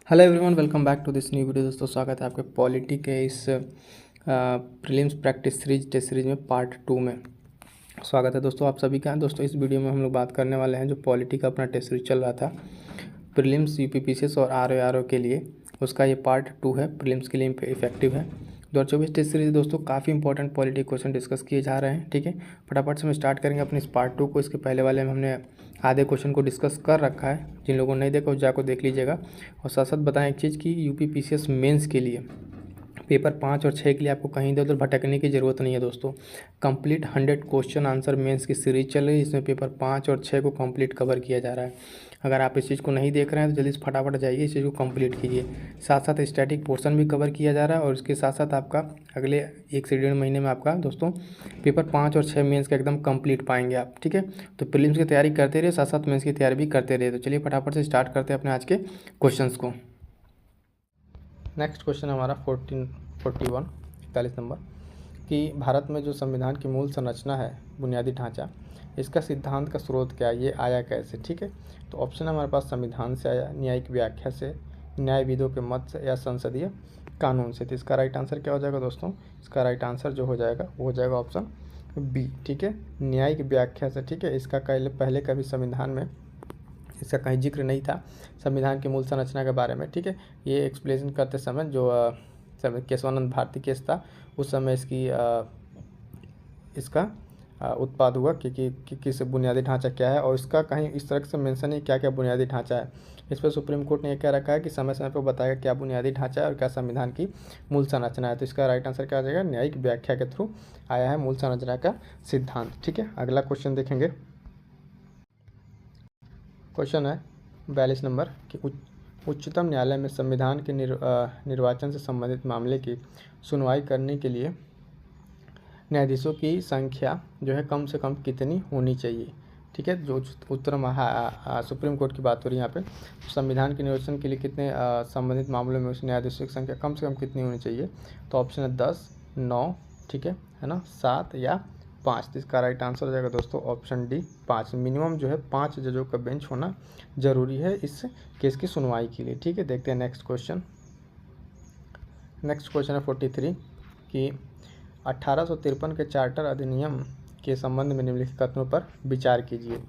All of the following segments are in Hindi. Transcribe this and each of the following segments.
Hello everyone, welcome back to this new video. दोस्तों, स्वागत है आपके पॉलिटी के इस prelims practice series test series में पार्ट 2 में स्वागत है। दोस्तों, आप सभी का। दोस्तों, इस वीडियो में हम लोग बात करने वाले हैं जो पॉलिटी का अपना टेस्ट सीरीज चल रहा था प्रीलिम्स यूपीपीसीएस और आरओ के लिए, उसका ये पार्ट 2 है। प्रीलिम्स के लिए इफेक्टिव है 2024 टेस्ट सीरीज। दोस्तों, काफ़ी इंपॉर्टेंट पॉलिटी क्वेश्चन डिस्कस किए जा रहे हैं। ठीक है, फटाफट से हम स्टार्ट करेंगे अपने इस पार्ट 2 को। इसके पहले वाले में हमने आधे क्वेश्चन को डिस्कस कर रखा है। जिन लोगों ने नहीं देखा उस जाकर देख लीजिएगा। और साथ साथ बताएं एक चीज़ कि यूपीपीसीएस मेंस के लिए पेपर 5 और 6 के लिए आपको कहीं इधर उधर भटकने की ज़रूरत नहीं है। दोस्तों, कंप्लीट 100 क्वेश्चन आंसर मेंस की सीरीज चल रही है, इसमें पेपर 5 और 6 को कंप्लीट कवर किया जा रहा है। अगर आप इस चीज़ को नहीं देख रहे हैं तो जल्दी से फटाफट जाइए, इस चीज़ को कंप्लीट कीजिए। साथ साथ स्टैटिक पोर्शन भी कवर किया जा रहा है और इसके साथ साथ आपका अगले 1 से 1.5 महीने में आपका दोस्तों पेपर 5 और 6 मेंस का एकदम कंप्लीट पाएंगे आप। ठीक है, तो प्रीलिम्स की तैयारी करते रहिए, साथ साथ मेंस की तैयारी भी करते रहिए। तो चलिए फटाफट से स्टार्ट करते हैं अपने आज के क्वेश्चन को। नेक्स्ट क्वेश्चन हमारा 41 नंबर कि भारत में जो संविधान की मूल संरचना है, बुनियादी ढांचा, इसका सिद्धांत का स्रोत क्या है, ये आया कैसे। ठीक है, तो ऑप्शन हमारे पास संविधान से आया, न्यायिक व्याख्या से, न्यायविदों के मत से, या संसदीय कानून से। तो इसका राइट आंसर क्या हो जाएगा दोस्तों? इसका राइट आंसर जो हो जाएगा वो हो जाएगा ऑप्शन बी। ठीक है, न्यायिक व्याख्या से। ठीक है, इसका पहले कभी संविधान में इसका कहीं जिक्र नहीं था संविधान की मूल संरचना के बारे में। ठीक है, ये एक्सप्लेन करते समय जो केशवानंद भारती केस था उस समय इसका उत्पाद हुआ कि किस बुनियादी ढांचा क्या है, और इसका कहीं इस तरह से मेंशन है क्या क्या बुनियादी ढांचा है। इस पर सुप्रीम कोर्ट ने यह कह रखा है कि समय समय पर बताएगा क्या बुनियादी ढांचा है और क्या संविधान की मूल संरचना है। तो इसका राइट आंसर क्या आ जाएगा? न्यायिक व्याख्या के थ्रू आया है मूल संरचना का सिद्धांत। ठीक है, अगला क्वेश्चन देखेंगे। क्वेश्चन है 42 नंबर कि उच्चतम न्यायालय में संविधान के निर्वाचन से संबंधित मामले की सुनवाई करने के लिए न्यायाधीशों की संख्या जो है कम से कम कितनी होनी चाहिए। ठीक है, जो सुप्रीम कोर्ट की बात हो रही है यहाँ पे। संविधान के निर्वाचन के लिए कितने संबंधित मामलों में उस न्यायाधीशों की संख्या कम से कम कितनी होनी चाहिए। तो ऑप्शन है 10, 9, ठीक है ना, 7 या 5। तो इसका राइट आंसर हो जाएगा दोस्तों ऑप्शन डी, 5। मिनिमम जो है 5 जजों का बेंच होना जरूरी है इस केस की सुनवाई के लिए। ठीक है, देखते हैं नेक्स्ट क्वेश्चन। नेक्स्ट क्वेश्चन है 43 कि 1853 के चार्टर अधिनियम के संबंध में निम्नलिखित कथनों पर विचार कीजिए।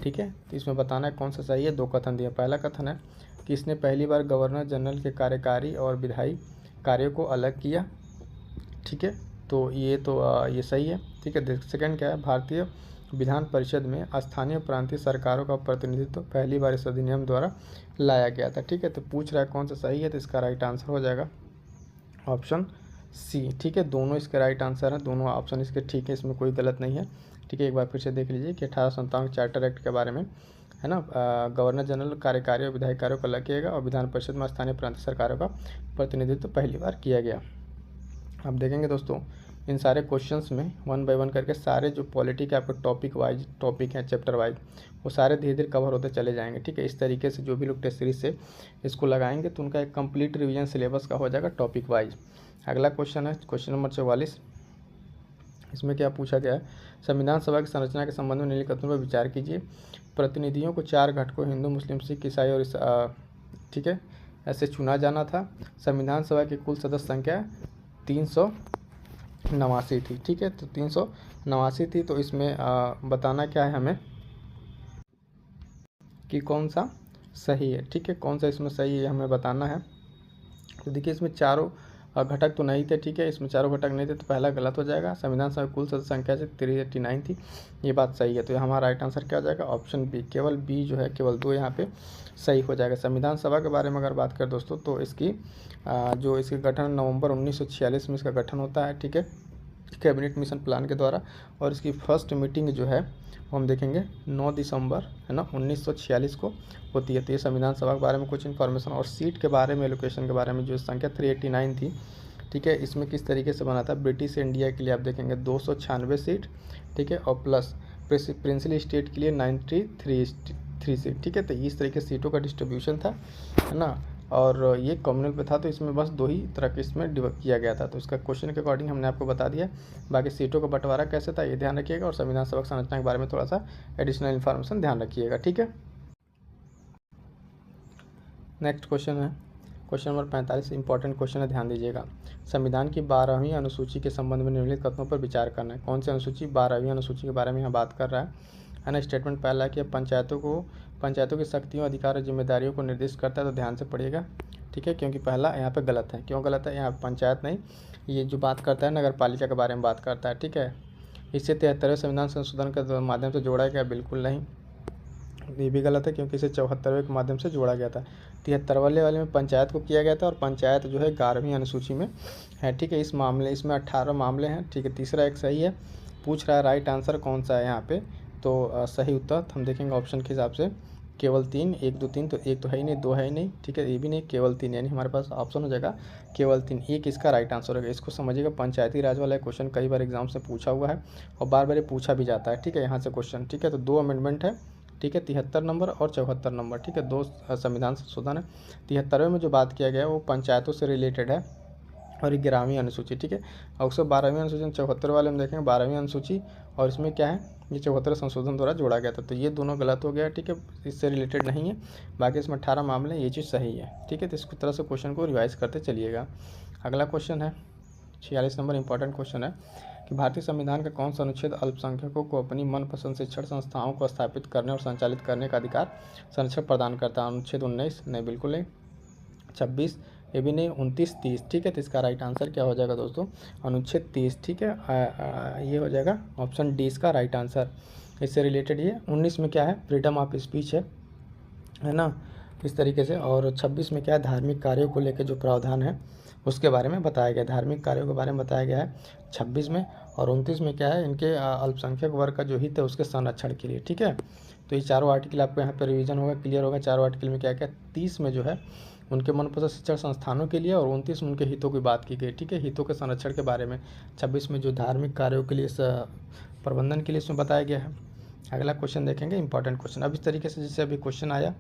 ठीक है, तो इसमें बताना है कौन सा सही है। 2 कथन दिए। पहला कथन है कि इसने पहली बार गवर्नर जनरल के कार्यकारी और विधायी कार्यों को अलग किया। ठीक है, तो ये सही है। ठीक है, सेकंड क्या है? भारतीय विधान परिषद में स्थानीय प्रांतीय सरकारों का प्रतिनिधित्व पहली बार इस अधिनियम द्वारा लाया गया था। ठीक है, तो पूछ रहा है कौन सा सही है, तो इसका राइट आंसर हो जाएगा ऑप्शन सी। ठीक है, दोनों इसके राइट आंसर हैं, दोनों ऑप्शन इसके ठीक है, इसमें कोई गलत नहीं है। ठीक है, एक बार फिर से देख लीजिए कि 1857 चार्टर एक्ट के बारे में है ना, गवर्नर जनरल कार्यकारी और विधायी कार्यों को अलग किएगा और विधान परिषद में स्थानीय प्रांतीय सरकारों का प्रतिनिधित्व पहली बार किया गया। अब देखेंगे दोस्तों इन सारे क्वेश्चंस में 1 बाय 1 करके सारे जो पॉलिटी के आपको टॉपिक हैं चैप्टर वाइज, वो सारे धीरे धीरे कवर होते चले जाएंगे। ठीक है, इस तरीके से जो भी लोग टेस्ट सीरीज से इसको लगाएंगे तो उनका एक कंप्लीट रिवीजन सिलेबस का हो जाएगा टॉपिक वाइज। अगला क्वेश्चन है क्वेश्चन नंबर 44। इसमें क्या पूछा गया है? संविधान सभा की संरचना के संबंध में निम्नलिखित कथनों पर विचार कीजिए। प्रतिनिधियों को 4 घटकों हिंदू, मुस्लिम, सिख, ईसाई और ठीक है ऐसे चुना जाना था। संविधान सभा की कुल सदस्य संख्या 389 थी। ठीक है, तो 389 थी। तो इसमें बताना क्या है हमें कि कौन सा सही है। ठीक है, कौन सा इसमें सही है हमें बताना है। तो देखिए इसमें चारों घटक तो नहीं थे। ठीक है, इसमें चारों घटक नहीं थे तो पहला गलत हो जाएगा। संविधान सभा कुल सदस्य संख्या से 389 थी, ये बात सही है। तो हमारा राइट आंसर क्या हो जाएगा? Option B. केवल बी जो है, केवल 2 यहाँ पे सही हो जाएगा। संविधान सभा के बारे में अगर बात करें दोस्तों तो इसकी जो इसके गठन नवंबर 1946 में इसका गठन होता है। ठीक है, कैबिनेट मिशन प्लान के द्वारा, और इसकी फर्स्ट मीटिंग जो है हम देखेंगे 9 दिसंबर है ना 1946 को होती है। तो ये संविधान सभा के बारे में कुछ इन्फॉर्मेशन, और सीट के बारे में, एलोकेशन के बारे में जो संख्या 389 थी। ठीक है, इसमें किस तरीके से बना था? ब्रिटिश इंडिया के लिए आप देखेंगे 296 सीट। ठीक है, और प्लस प्रिंसली स्टेट के लिए 93 सीट। ठीक है, तो इस तरीके से सीटों का डिस्ट्रीब्यूशन था है ना, और ये कम्युनल पे था। तो इसमें बस 2 ही तरह के इसमें डिवाइड किया गया था। तो इसका क्वेश्चन के अकॉर्डिंग हमने आपको बता दिया। बाकी सीटों का बंटवारा कैसे था ये ध्यान रखिएगा, और संविधान सभा संरचना के बारे में थोड़ा सा एडिशनल इन्फॉर्मेशन ध्यान रखिएगा। ठीक है, नेक्स्ट क्वेश्चन है क्वेश्चन नंबर 45 इंपॉर्टेंट क्वेश्चन है, ध्यान दीजिएगा। संविधान की 12वीं अनुसूची के संबंध में निम्नलिखित कथनों पर विचार करना है। कौन सी अनुसूची? 12वीं अनुसूची के बारे में यहाँ बात कर रहा है ना। स्टेटमेंट पहला है कि पंचायतों की शक्तियों, अधिकार और जिम्मेदारियों को निर्दिष्ट करता है, तो ध्यान से पढ़िएगा, ठीक है, क्योंकि पहला यहाँ पे गलत है। क्यों गलत है? यहाँ पंचायत नहीं, ये जो बात करता है नगर पालिका के बारे में बात करता है, ठीक है। इसे 73वें संविधान संशोधन के माध्यम से जोड़ा गया? बिल्कुल नहीं, ये भी गलत है, क्योंकि इसे 74वें के माध्यम से जोड़ा गया था। 73 वाले में पंचायत को किया गया था, और पंचायत जो है 11वीं अनुसूची में है, ठीक है। इसमें 18 मामले हैं, ठीक है। तीसरा एक सही है। पूछ रहा है राइट आंसर कौन सा है यहाँ पे, तो सही उत्तर हम देखेंगे ऑप्शन के हिसाब से केवल 3, 1 2 3, तो एक तो है ही नहीं, 2 है ही नहीं, ठीक है, ये भी नहीं, केवल 3, यानी हमारे पास ऑप्शन हो जाएगा केवल 3। एक इसका राइट आंसर होगा। इसको समझिएगा, पंचायती राज वाला क्वेश्चन कई बार एग्जाम से पूछा हुआ है और बार बार ये पूछा भी जाता है, ठीक है, यहाँ से क्वेश्चन, ठीक है। तो 2 अमेंडमेंट है, ठीक है, 73 नंबर और 74 नंबर, ठीक है, 2 संविधान संशोधन है। 73वें में जो बात किया गया है वो पंचायतों से रिलेटेड है, और 11वीं अनुसूची, ठीक है। और उसको 12वीं अनुसूची 74 वाले में देखेंगे 12वीं अनुसूची, और इसमें क्या है, ये 74 संशोधन द्वारा जोड़ा गया था, तो ये दोनों गलत हो गया, ठीक है, इससे रिलेटेड नहीं है। बाकी इसमें 18 मामले, ये चीज़ सही है, ठीक है। तो इस तरह से क्वेश्चन को रिवाइज करते चलिएगा। अगला क्वेश्चन है 46 नंबर, इंपॉर्टेंट क्वेश्चन है कि भारतीय संविधान का कौन सा अनुच्छेद अल्पसंख्यकों को अपनी मनपसंद शिक्षण संस्थाओं को स्थापित करने और संचालित करने का अधिकार संरक्षण प्रदान करता है? अनुच्छेद 19? नहीं, बिल्कुल नहीं। 26? ये भी नहीं। 29, 30, ठीक है। तो इसका राइट आंसर क्या हो जाएगा दोस्तों? अनुच्छेद 30, ठीक है। ये हो जाएगा ऑप्शन डी इसका राइट आंसर। इससे रिलेटेड ये 19 में क्या है, फ्रीडम ऑफ स्पीच है ना, इस तरीके से। और 26 में क्या है, धार्मिक कार्यों को लेकर जो प्रावधान है उसके बारे में बताया गया, धार्मिक कार्यों के बारे में बताया गया है 26 में। और 29 में क्या है, इनके अल्पसंख्यक वर्ग का जो हित है उसके संरक्षण के लिए, ठीक है। तो ये चारों आर्टिकल आपको यहाँ पे रिवीजन होगा, क्लियर होगा। चारों आर्टिकल में क्या क्या, 30 में जो है उनके मनपसंद शिक्षण संस्थानों के लिए, और 29 में उनके हितों की बात की गई, ठीक है, हितों के संरक्षण के बारे में। 26 में जो धार्मिक कार्यों के लिए प्रबंधन के लिए इसमें बताया गया है। अगला क्वेश्चन देखेंगे, इंपॉर्टेंट क्वेश्चन। अब इस तरीके से जैसे अभी क्वेश्चन आया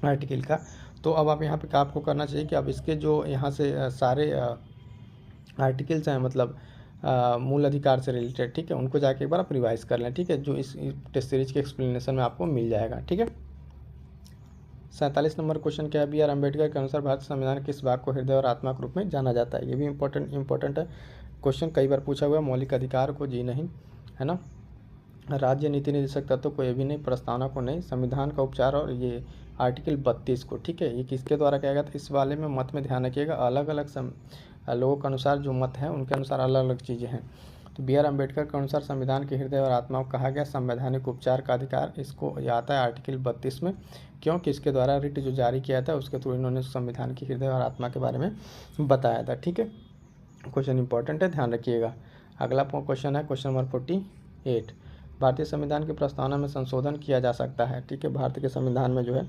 आर्टिकल का, तो अब आप यहाँ पे क्या आपको करना चाहिए कि अब इसके जो यहाँ से सारे आर्टिकल्स हैं, मतलब मूल अधिकार से रिलेटेड, ठीक है, उनको जाके एक बार आप रिवाइज कर लें, ठीक है, जो इस टेस्ट सीरीज के एक्सप्लेनेशन में आपको मिल जाएगा, ठीक है। 47 नंबर क्वेश्चन क्या है, बी आर अम्बेडकर के अनुसार भारतीय संविधान किस भाग को हृदय और आत्मा के रूप में जाना जाता है? ये भी इंपॉर्टेंट है क्वेश्चन, कई बार पूछा हुआ है। मौलिक अधिकार को जी नहीं, है ना। राज्य नीति निर्देशक तत्व को ये भी नहीं, प्रस्तावना को नहीं, संविधान का उपचार और ये आर्टिकल 32 को, ठीक है, ये किसके द्वारा किया गया था? इस वाले में मत में ध्यान रखिएगा, अलग अलग लोगों के अनुसार जो मत है उनके अनुसार अलग अलग चीज़ें हैं। तो बी आर अम्बेडकर के अनुसार संविधान के हृदय और आत्मा को कहा गया संवैधानिक उपचार का अधिकार, इसको ये आता है आर्टिकल 32 में, क्योंकि इसके द्वारा रिट जो जारी किया था उसके थ्रू इन्होंने संविधान के हृदय और आत्मा के बारे में बताया था, ठीक है। क्वेश्चन इंपॉर्टेंट है, ध्यान रखिएगा। अगला क्वेश्चन है क्वेश्चन नंबर 48, भारतीय संविधान की प्रस्तावना में संशोधन किया जा सकता है, ठीक है। भारत के संविधान में जो है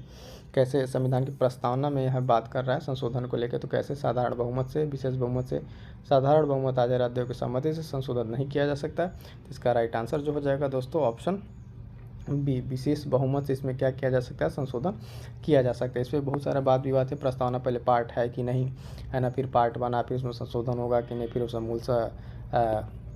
कैसे संविधान की प्रस्तावना में यह बात कर रहा है संशोधन को लेकर, तो कैसे? साधारण बहुमत से, विशेष बहुमत से। साधारण बहुमत आज राज्यों की सहमति से संशोधन नहीं किया जा सकता। तो इसका राइट आंसर जो हो जाएगा दोस्तों ऑप्शन बी, विशेष बहुमत से इसमें क्या किया जा सकता है, संशोधन किया जा सकता है। इस पर बहुत सारा बात विवाद है, प्रस्तावना पहले पार्ट है कि नहीं, है ना, फिर पार्ट बना, फिर उसमें संशोधन होगा कि नहीं, फिर उसमें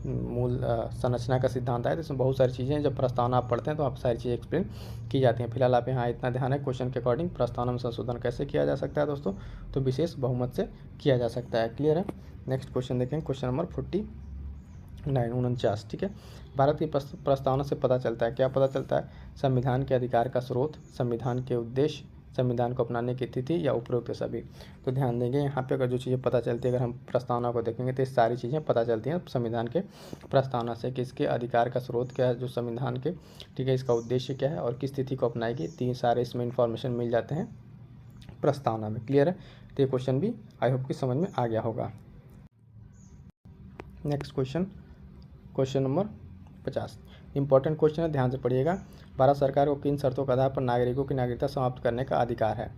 मूल संरचना का सिद्धांत है। तो इसमें बहुत सारी चीज़ें, जब प्रस्तावना आप पढ़ते हैं तो आप सारी चीज़ें एक्सप्लेन की जाती हैं। फिलहाल आप यहाँ इतना ध्यान है, क्वेश्चन के अकॉर्डिंग प्रस्तावना में संशोधन कैसे किया जा सकता है दोस्तों, तो विशेष बहुमत से किया जा सकता है, क्लियर है। नेक्स्ट क्वेश्चन देखें, क्वेश्चन नंबर 49, ठीक है। भारत की प्रस्तावना से पता चलता है, क्या पता चलता है? संविधान के अधिकार का स्रोत, संविधान के उद्देश्य, संविधान को अपनाने की तिथि या उपरोक्त सभी। तो ध्यान देंगे यहाँ पे, अगर जो चीज़ें पता चलती है, अगर हम प्रस्तावना को देखेंगे तो ये सारी चीज़ें पता चलती हैं संविधान के प्रस्तावना से, कि इसके अधिकार का स्रोत क्या है जो संविधान के, ठीक है, इसका उद्देश्य क्या है और किस तिथि को अपनाएगी, तीन सारे इसमें इन्फॉर्मेशन मिल जाते हैं प्रस्तावना में, क्लियर है। तो ये क्वेश्चन भी आई होप कि समझ में आ गया होगा। Next question number 50, important question है, ध्यान से पढ़िएगा। भारत सरकार को किन शर्तों के आधार पर नागरिकों की नागरिकता समाप्त करने का अधिकार है,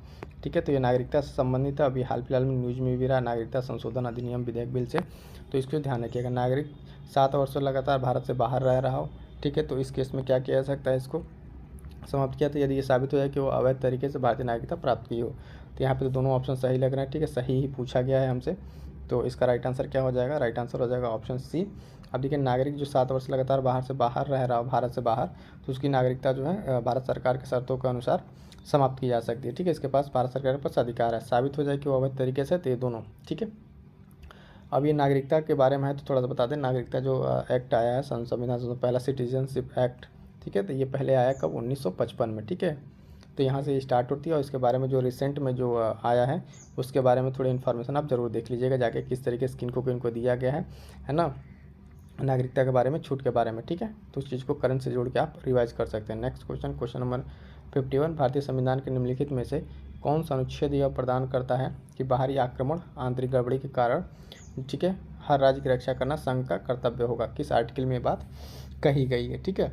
ठीक है। तो ये नागरिकता से संबंधित है, अभी हाल फिलहाल में न्यूज में भी रहा, नागरिकता संशोधन अधिनियम विधेयक बिल से, तो इसको ध्यान रखिएगा। नागरिक 7 वर्षों लगातार भारत से बाहर रह रहा हो, ठीक है, तो इस केस में क्या किया जा सकता है, इसको समाप्त किया। तो यदि ये साबित हो जाए कि वो अवैध तरीके से भारतीय नागरिकता प्राप्त की हो, तो यहाँ पे तो दोनों ऑप्शन सही लग रहे हैं, ठीक है, सही ही पूछा गया है हमसे। तो इसका राइट आंसर क्या हो जाएगा? राइट आंसर हो जाएगा ऑप्शन सी। अब देखिए, नागरिक जो 7 वर्ष लगातार बाहर से बाहर रह रहा हो, भारत से बाहर, तो उसकी नागरिकता जो है भारत सरकार के शर्तों के अनुसार समाप्त की जा सकती है। ठीक है, इसके पास भारत सरकार के पास अधिकार है। साबित हो जाए कि वो अवैध तरीके से, तो ये दोनों। ठीक है, अब ये नागरिकता के बारे में है तो थोड़ा सा बता दें। नागरिकता जो एक्ट आया है संविधान से पहला, सिटीजनशिप एक्ट। ठीक है, तो ये पहले आया कब, 1955 में। ठीक है, तो यहाँ से स्टार्ट होती है और इसके बारे में जो रिसेंट में जो आया है उसके बारे में थोड़ी इन्फॉर्मेशन आप ज़रूर देख लीजिएगा जाके, किस तरीके से किनको दिया गया है ना, नागरिकता के बारे में, छूट के बारे में। ठीक है, तो उस चीज़ को करंट से जोड़ के आप रिवाइज कर सकते हैं। नेक्स्ट क्वेश्चन, क्वेश्चन नंबर 51, भारतीय संविधान के निम्नलिखित में से कौन सा अनुच्छेद यह प्रदान करता है कि बाहरी आक्रमण, आंतरिक गड़बड़ी के कारण, ठीक है, हर राज्य की रक्षा करना संघ का कर्तव्य होगा? किस आर्टिकल में बात कही गई है? ठीक है,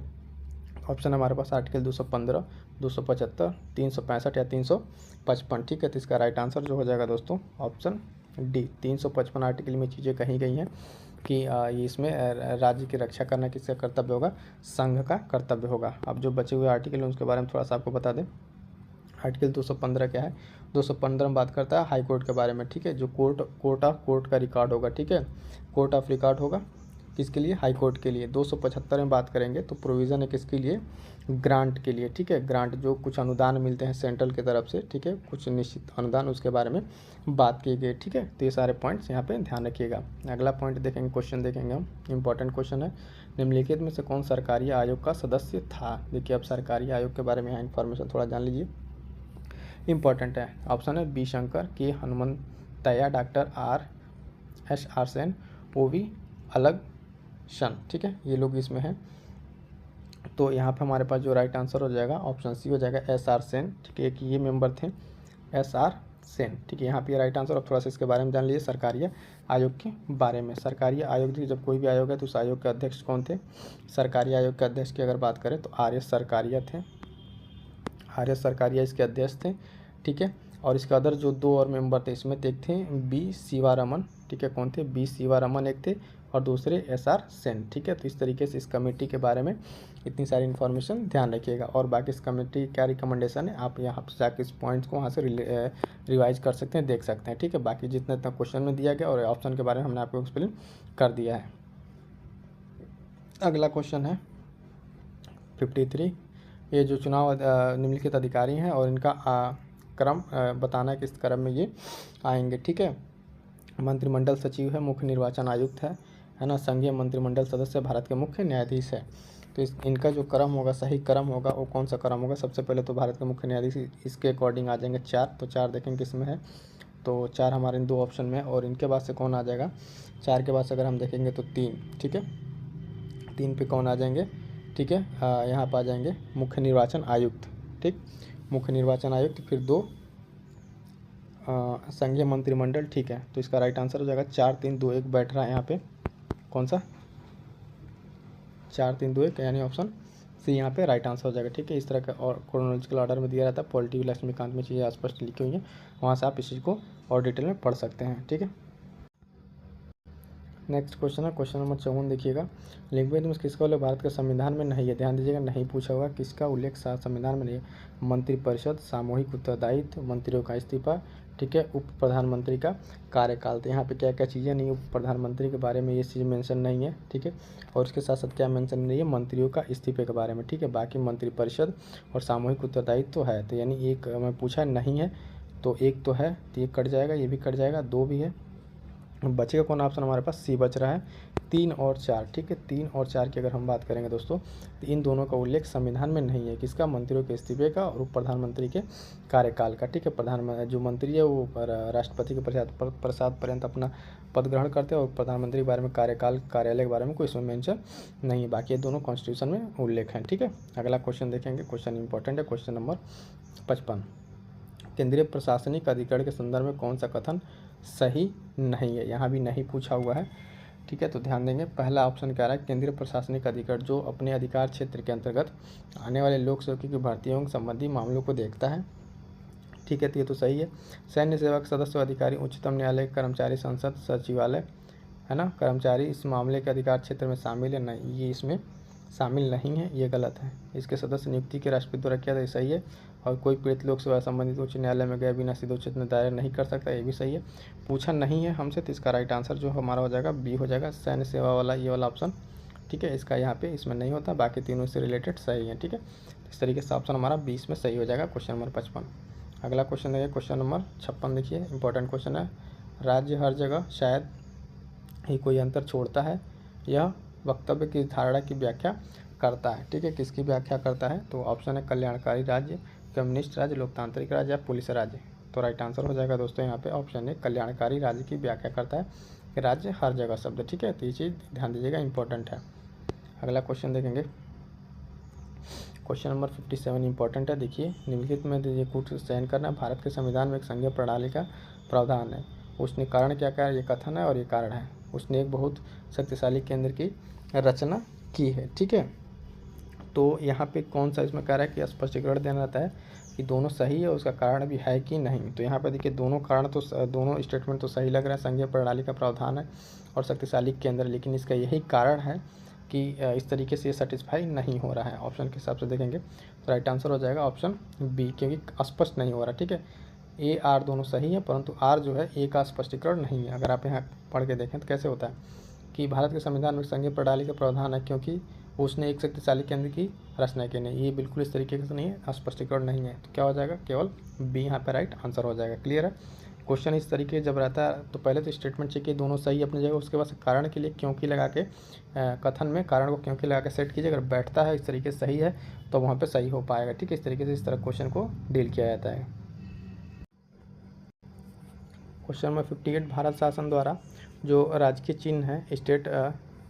ऑप्शन हमारे पास आर्टिकल 215, 275, 365 या 355। ठीक है, तो इसका राइट आंसर जो हो जाएगा दोस्तों ऑप्शन डी, 355 आर्टिकल में चीज़ें कही गई हैं कि ये इसमें राज्य की रक्षा करना किसका कर्तव्य होगा? संघ का कर्तव्य होगा। अब जो बचे हुए आर्टिकल हैं उसके बारे में थोड़ा सा आपको बता दें। आर्टिकल 215 क्या है? 215 में बात करता है हाई कोर्ट के बारे में। ठीक है, जो कोर्ट का रिकॉर्ड होगा। ठीक है, कोर्ट ऑफ रिकॉर्ड होगा किसके लिए? हाई कोर्ट के लिए। 275 में बात करेंगे तो प्रोविज़न है किसके लिए? ग्रांट के लिए। ठीक है, ग्रांट जो कुछ अनुदान मिलते हैं सेंट्रल की तरफ से। ठीक है, कुछ निश्चित अनुदान, उसके बारे में बात की गई। ठीक है, तो ये सारे पॉइंट्स यहाँ पे ध्यान रखिएगा। अगला पॉइंट देखेंगे, क्वेश्चन देखेंगे हम, इंपॉर्टेंट क्वेश्चन है। निम्नलिखित में से कौन सरकारी आयोग का सदस्य था? देखिए, अब सरकारी आयोग के बारे में यहाँ इन्फॉर्मेशन थोड़ा जान लीजिए, इंपॉर्टेंट है। ऑप्शन है बी शंकर, के हनुमंतैया, डॉक्टर आर सेन, ओवी अलगशन। ठीक है, ये लोग इसमें हैं। तो यहाँ पे हमारे पास जो राइट आंसर हो जाएगा ऑप्शन सी हो जाएगा, SR सेन। ठीक है, एक ये मेंबर थे SR सेन। ठीक है, यहाँ पे राइट आंसर। अब थोड़ा सा इसके बारे में जान लीजिए, सरकारी आयोग के बारे में। सरकारी आयोग, जब कोई भी आयोग है तो उस आयोग के अध्यक्ष कौन थे? सरकारी आयोग के अध्यक्ष की अगर बात करें तो RS सरकारिया थे, RS सरकारिया इसके अध्यक्ष थे। ठीक है, और इसके अदर जो दो और मेंबर थे इसमें एक थे बी शिवारमन। ठीक है, कौन थे? बी शिवारमन एक थे और दूसरे SR सेन। ठीक है, तो इस तरीके से इस कमेटी के बारे में इतनी सारी इन्फॉर्मेशन ध्यान रखिएगा। और बाकी इस कमेटी क्या रिकमेंडेशन है, आप यहाँ पर जाकर इस पॉइंट्स को वहाँ से रिवाइज कर सकते हैं, देख सकते हैं। ठीक है, बाकी जितना इतना क्वेश्चन में दिया गया और ऑप्शन के बारे में हमने आपको एक्सप्लेन कर दिया है। अगला क्वेश्चन है 53, ये जो चुनाव निम्नलिखित अधिकारी हैं और इनका क्रम बताना है किस क्रम में ये आएंगे। ठीक है, मंत्रिमंडल सचिव है, मुख्य निर्वाचन आयुक्त है ना, संघीय मंत्रिमंडल सदस्य, भारत के मुख्य न्यायाधीश है। तो इनका जो क्रम होगा, सही क्रम होगा, वो कौन सा क्रम होगा? सबसे पहले तो भारत के मुख्य न्यायाधीश, इसके अकॉर्डिंग आ जाएंगे 4। तो 4 देखेंगे किसमें है, तो 4 हमारे इन 2 ऑप्शन में है। और इनके बाद से कौन आ जाएगा? 4 के बाद से अगर हम देखेंगे तो 3। ठीक है, 3 पे कौन आ जाएंगे? ठीक है, यहाँ पर आ जाएंगे मुख्य निर्वाचन आयुक्त। ठीक, मुख्य निर्वाचन आयुक्त, फिर 2 संघीय मंत्रिमंडल। ठीक है, तो इसका राइट आंसर हो जाएगा 4, 3, 2, 1 बैठ रहा है यहाँ पे। कौन सा? 4, 3, 2, 1, यानी ऑप्शन सी यहाँ पे राइट आंसर हो जाएगा। ठीक है, इस तरह का और क्रोनोलॉजिकल ऑर्डर में दिया रहता है। पॉलिटी लक्ष्मीकांत में चीज़ें स्पष्ट लिखी हुई हैं, वहाँ से आप इस चीज़ को और डिटेल में पढ़ सकते हैं। ठीक है, नेक्स्ट क्वेश्चन है क्वेश्चन नंबर 54। देखिएगा, लिंगभेद में किसका उल्लेख भारत के संविधान में नहीं है? ध्यान दीजिएगा, नहीं पूछा होगा किसका उल्लेख संविधान में नहीं है। मंत्रिपरिषद, सामूहिक उत्तरदायित्व, मंत्रियों का इस्तीफा, ठीक है, उप प्रधानमंत्री का कार्यकाल। तो यहाँ पे क्या क्या चीज़ें नहीं, उप प्रधानमंत्री के बारे में ये चीज़ मेंशन नहीं है। ठीक है, और उसके साथ साथ क्या मेंशन नहीं है? मंत्रियों का इस्तीफे के बारे में। ठीक है, बाकी मंत्रिपरिषद और सामूहिक उत्तरदायित्व तो है। तो यानी एक मैं पूछा नहीं है, तो एक तो है, तो ये कट जाएगा, ये भी कट जाएगा, 2 भी है। बचेगा कौन ऑप्शन? हमारे पास सी बच रहा है, 3 और 4। ठीक है, 3 और 4 की अगर हम बात करेंगे दोस्तों, तो इन दोनों का उल्लेख संविधान में नहीं है। किसका? मंत्रियों के इस्तीफे का और उप प्रधानमंत्री के कार्यकाल का। ठीक है, जो मंत्री है वो राष्ट्रपति के प्रसाद पर्यंत अपना पद ग्रहण करते हैं और प्रधानमंत्री के बारे में कार्यालय के बारे में कोई इसमें मेंशन नहीं है। बाकी ये दोनों कॉन्स्टिट्यूशन में उल्लेख हैं। ठीक है, अगला क्वेश्चन देखेंगे, क्वेश्चन इंपॉर्टेंट है, क्वेश्चन नंबर 55। केंद्रीय प्रशासनिक अधिकरण के संदर्भ में कौन सा कथन सही नहीं है? यहाँ भी नहीं पूछा हुआ है। ठीक है, तो ध्यान देंगे, पहला ऑप्शन क्या रहा है? केंद्रीय प्रशासनिक अधिकरण जो अपने अधिकार क्षेत्र के अंतर्गत आने वाले लोक सेवकों की भर्तियों संबंधी मामलों को देखता है। ठीक है, तो ये तो सही है। सैन्य सेवा के सदस्य अधिकारी, उच्चतम न्यायालय के कर्मचारी, संसद सचिवालय, है ना, कर्मचारी इस मामले के अधिकार क्षेत्र में शामिल है? नहीं, ये इसमें शामिल नहीं है, ये गलत है। इसके सदस्य नियुक्ति के राष्ट्रपति द्वारा किया था, ये सही है। और कोई पीड़ित लोक सेवा संबंधित उच्च न्यायालय में गए बिना सीधे उच्च दायर नहीं कर सकता, ये भी सही है। पूछा नहीं है हमसे, तो इसका राइट आंसर जो हमारा हो जाएगा बी हो जाएगा, सैन्य सेवा वाला, ये वाला ऑप्शन। ठीक है, इसका यहाँ पे इसमें नहीं होता, बाकी तीनों से रिलेटेड सही है। ठीक है, इस तरीके से ऑप्शन हमारा 20 में सही हो जाएगा क्वेश्चन नंबर 55। अगला क्वेश्चन देखिए क्वेश्चन नंबर 56 देखिए इंपॉर्टेंट क्वेश्चन है। राज्य हर जगह शायद ही कोई अंतर छोड़ता है, यह वक्तव्य की धारणा की व्याख्या करता है। ठीक है, किसकी व्याख्या करता है? तो ऑप्शन है कल्याणकारी राज्य, कम्युनिस्ट राज्य, लोकतांत्रिक राज्य या पुलिस राज्य। तो राइट आंसर हो जाएगा दोस्तों यहाँ पे ऑप्शन है कल्याणकारी राज्य की व्याख्या करता है कि राज्य हर जगह शब्द। ठीक है, तो ये चीज़ ध्यान दीजिएगा, इंपॉर्टेंट है। अगला क्वेश्चन देखेंगे क्वेश्चन नंबर 57 इंपॉर्टेंट है। देखिए निम्नलिखित में दीजिए कूट चयन करना है। भारत के संविधान में एक संघीय प्रणाली का प्रावधान है। उसने कारण क्या कहा? ये कथन है और ये कारण है। उसने एक बहुत शक्तिशाली केंद्र की रचना की है। ठीक है, तो यहाँ पे कौन सा इसमें कह रहा है कि स्पष्टीकरण देना रहता है कि दोनों सही है, उसका कारण भी है कि नहीं। तो यहाँ पे देखिए दोनों कारण तो दोनों स्टेटमेंट तो सही लग रहा है। संघीय प्रणाली का प्रावधान है और शक्तिशाली केंद्र, लेकिन इसका यही कारण है कि इस तरीके से ये सेटिस्फाई नहीं हो रहा है। ऑप्शन के हिसाब से देखेंगे तो राइट आंसर हो जाएगा ऑप्शन बी, क्योंकि स्पष्ट नहीं हो रहा। ठीक है, ए आर दोनों सही है, परंतु आर जो है ए का स्पष्टीकरण नहीं है। अगर आप यहाँ पढ़ के देखें तो कैसे होता है कि भारत के संविधान में संघीय प्रणाली का प्रावधान है क्योंकि उसने एक शक्तिशाली केंद्र की रचना की नहीं। ये बिल्कुल इस तरीके से नहीं है, स्पष्टीकरण नहीं है। तो क्या हो जाएगा? केवल बी यहाँ पर राइट आंसर हो जाएगा। क्लियर है? क्वेश्चन इस तरीके जब रहता है तो पहले तो स्टेटमेंट चाहिए दोनों सही अपनी जगह, उसके बाद कारण के लिए क्योंकि लगा के कथन में कारण को क्योंकि लगा के सेट कीजिए। अगर बैठता है इस तरीके से सही है तो वहाँ पे सही हो पाएगा। ठीक है, इस तरीके से इस तरह क्वेश्चन को डील किया जाता है। क्वेश्चन नंबर 58 भारत शासन द्वारा जो राजकीय चिन्ह है स्टेट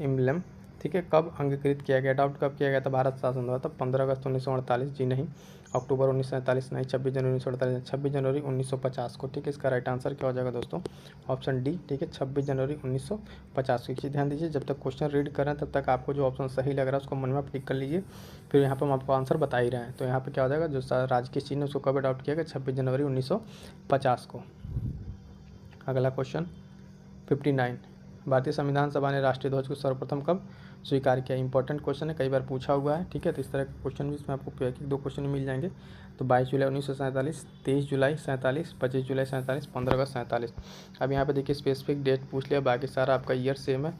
एम्ब्लेम, ठीक है, कब अंगीकृत किया गया? अडॉप्ट कब किया गया था भारत शासन द्वारा? तब 15 अगस्त 1948, जी नहीं। अक्टूबर 1947 नहीं। 26 जनवरी 1948, 26 जनवरी 1950 को। ठीक है, इसका राइट आंसर क्या हो जाएगा दोस्तों? Option D. ठीक है, 26 जनवरी 1950 की चीज़ ध्यान दीजिए। जब तक क्वेश्चन रीड कर रहे हैं तब तक आपको जो ऑप्शन सही लग रहा है उसको मन में आप टिक कर लीजिए, फिर यहाँ पर हम आपको आंसर बता ही रहे हैं। तो यहाँ पर क्या हो जाएगा, जो राजकीय चिन्ह उसको कब अडॉप्ट किया गया? 26 जनवरी 1950 को। अगला क्वेश्चन 59 भारतीय संविधान सभा ने राष्ट्रीय ध्वज को सर्वप्रथम कब स्वीकार किया? इंपॉर्टेंट क्वेश्चन है, कई बार पूछा हुआ है। ठीक है, तो इस तरह के क्वेश्चन भी इसमें आपको एक दो क्वेश्चन मिल जाएंगे। तो 22 जुलाई 1947, 23 जुलाई 47, 25 जुलाई 47, 15 अगस्त 47। अब यहाँ पे देखिए स्पेसिफिक डेट पूछ लिया, बाकी सारा आपका ईयर सेम है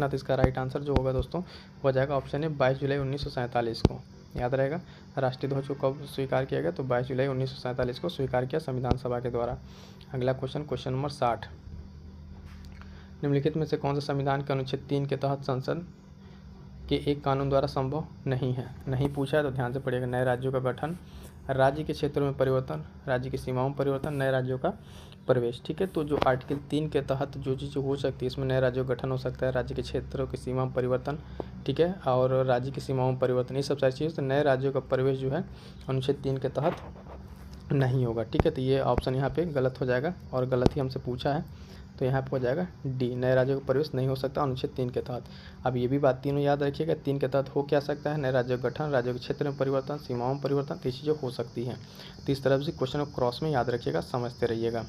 ना। तो इसका राइट आंसर जो होगा दोस्तों हो जाएगा ऑप्शन है 22 जुलाई 1947 को। याद रहेगा, राष्ट्रीय ध्वज को कब स्वीकार किया गया? तो 22 जुलाई 1947 को स्वीकार किया संविधान सभा के द्वारा। अगला क्वेश्चन नंबर 60 निम्नलिखित में से कौन सा संविधान के अनुच्छेद 3 के तहत संसद के एक कानून द्वारा संभव नहीं है? नहीं पूछा है तो ध्यान से पढ़िएगा। नए राज्यों का गठन, राज्य के क्षेत्रों में परिवर्तन, राज्य की सीमाओं में परिवर्तन, नए राज्यों का प्रवेश। ठीक है, तो जो आर्टिकल 3 के तहत जो चीज़ हो सकती है इसमें नए राज्यों का गठन हो सकता है, राज्य के क्षेत्रों की सीमा में परिवर्तन, ठीक है, और राज्य की सीमाओं में परिवर्तन, ये सब सारी चीज़। तो नए राज्यों का प्रवेश जो है अनुच्छेद 3 के तहत नहीं होगा। ठीक है, तो ये ऑप्शन यहाँ पे गलत हो जाएगा और गलत ही हमसे पूछा है, तो यहाँ पे हो जाएगा डी, नए राज्यों का प्रवेश नहीं हो सकता अनुच्छेद 3 के तहत। अब ये भी बात तीनों याद रखिएगा, 3 के तहत हो क्या सकता है? नए राज्यों का गठन, राज्यों के क्षेत्र में परिवर्तन, सीमाओं में परिवर्तन, ये चीज़ें हो सकती हैं। तो इस तरफ से क्वेश्चन को क्रॉस में याद रखिएगा, समझते रहिएगा।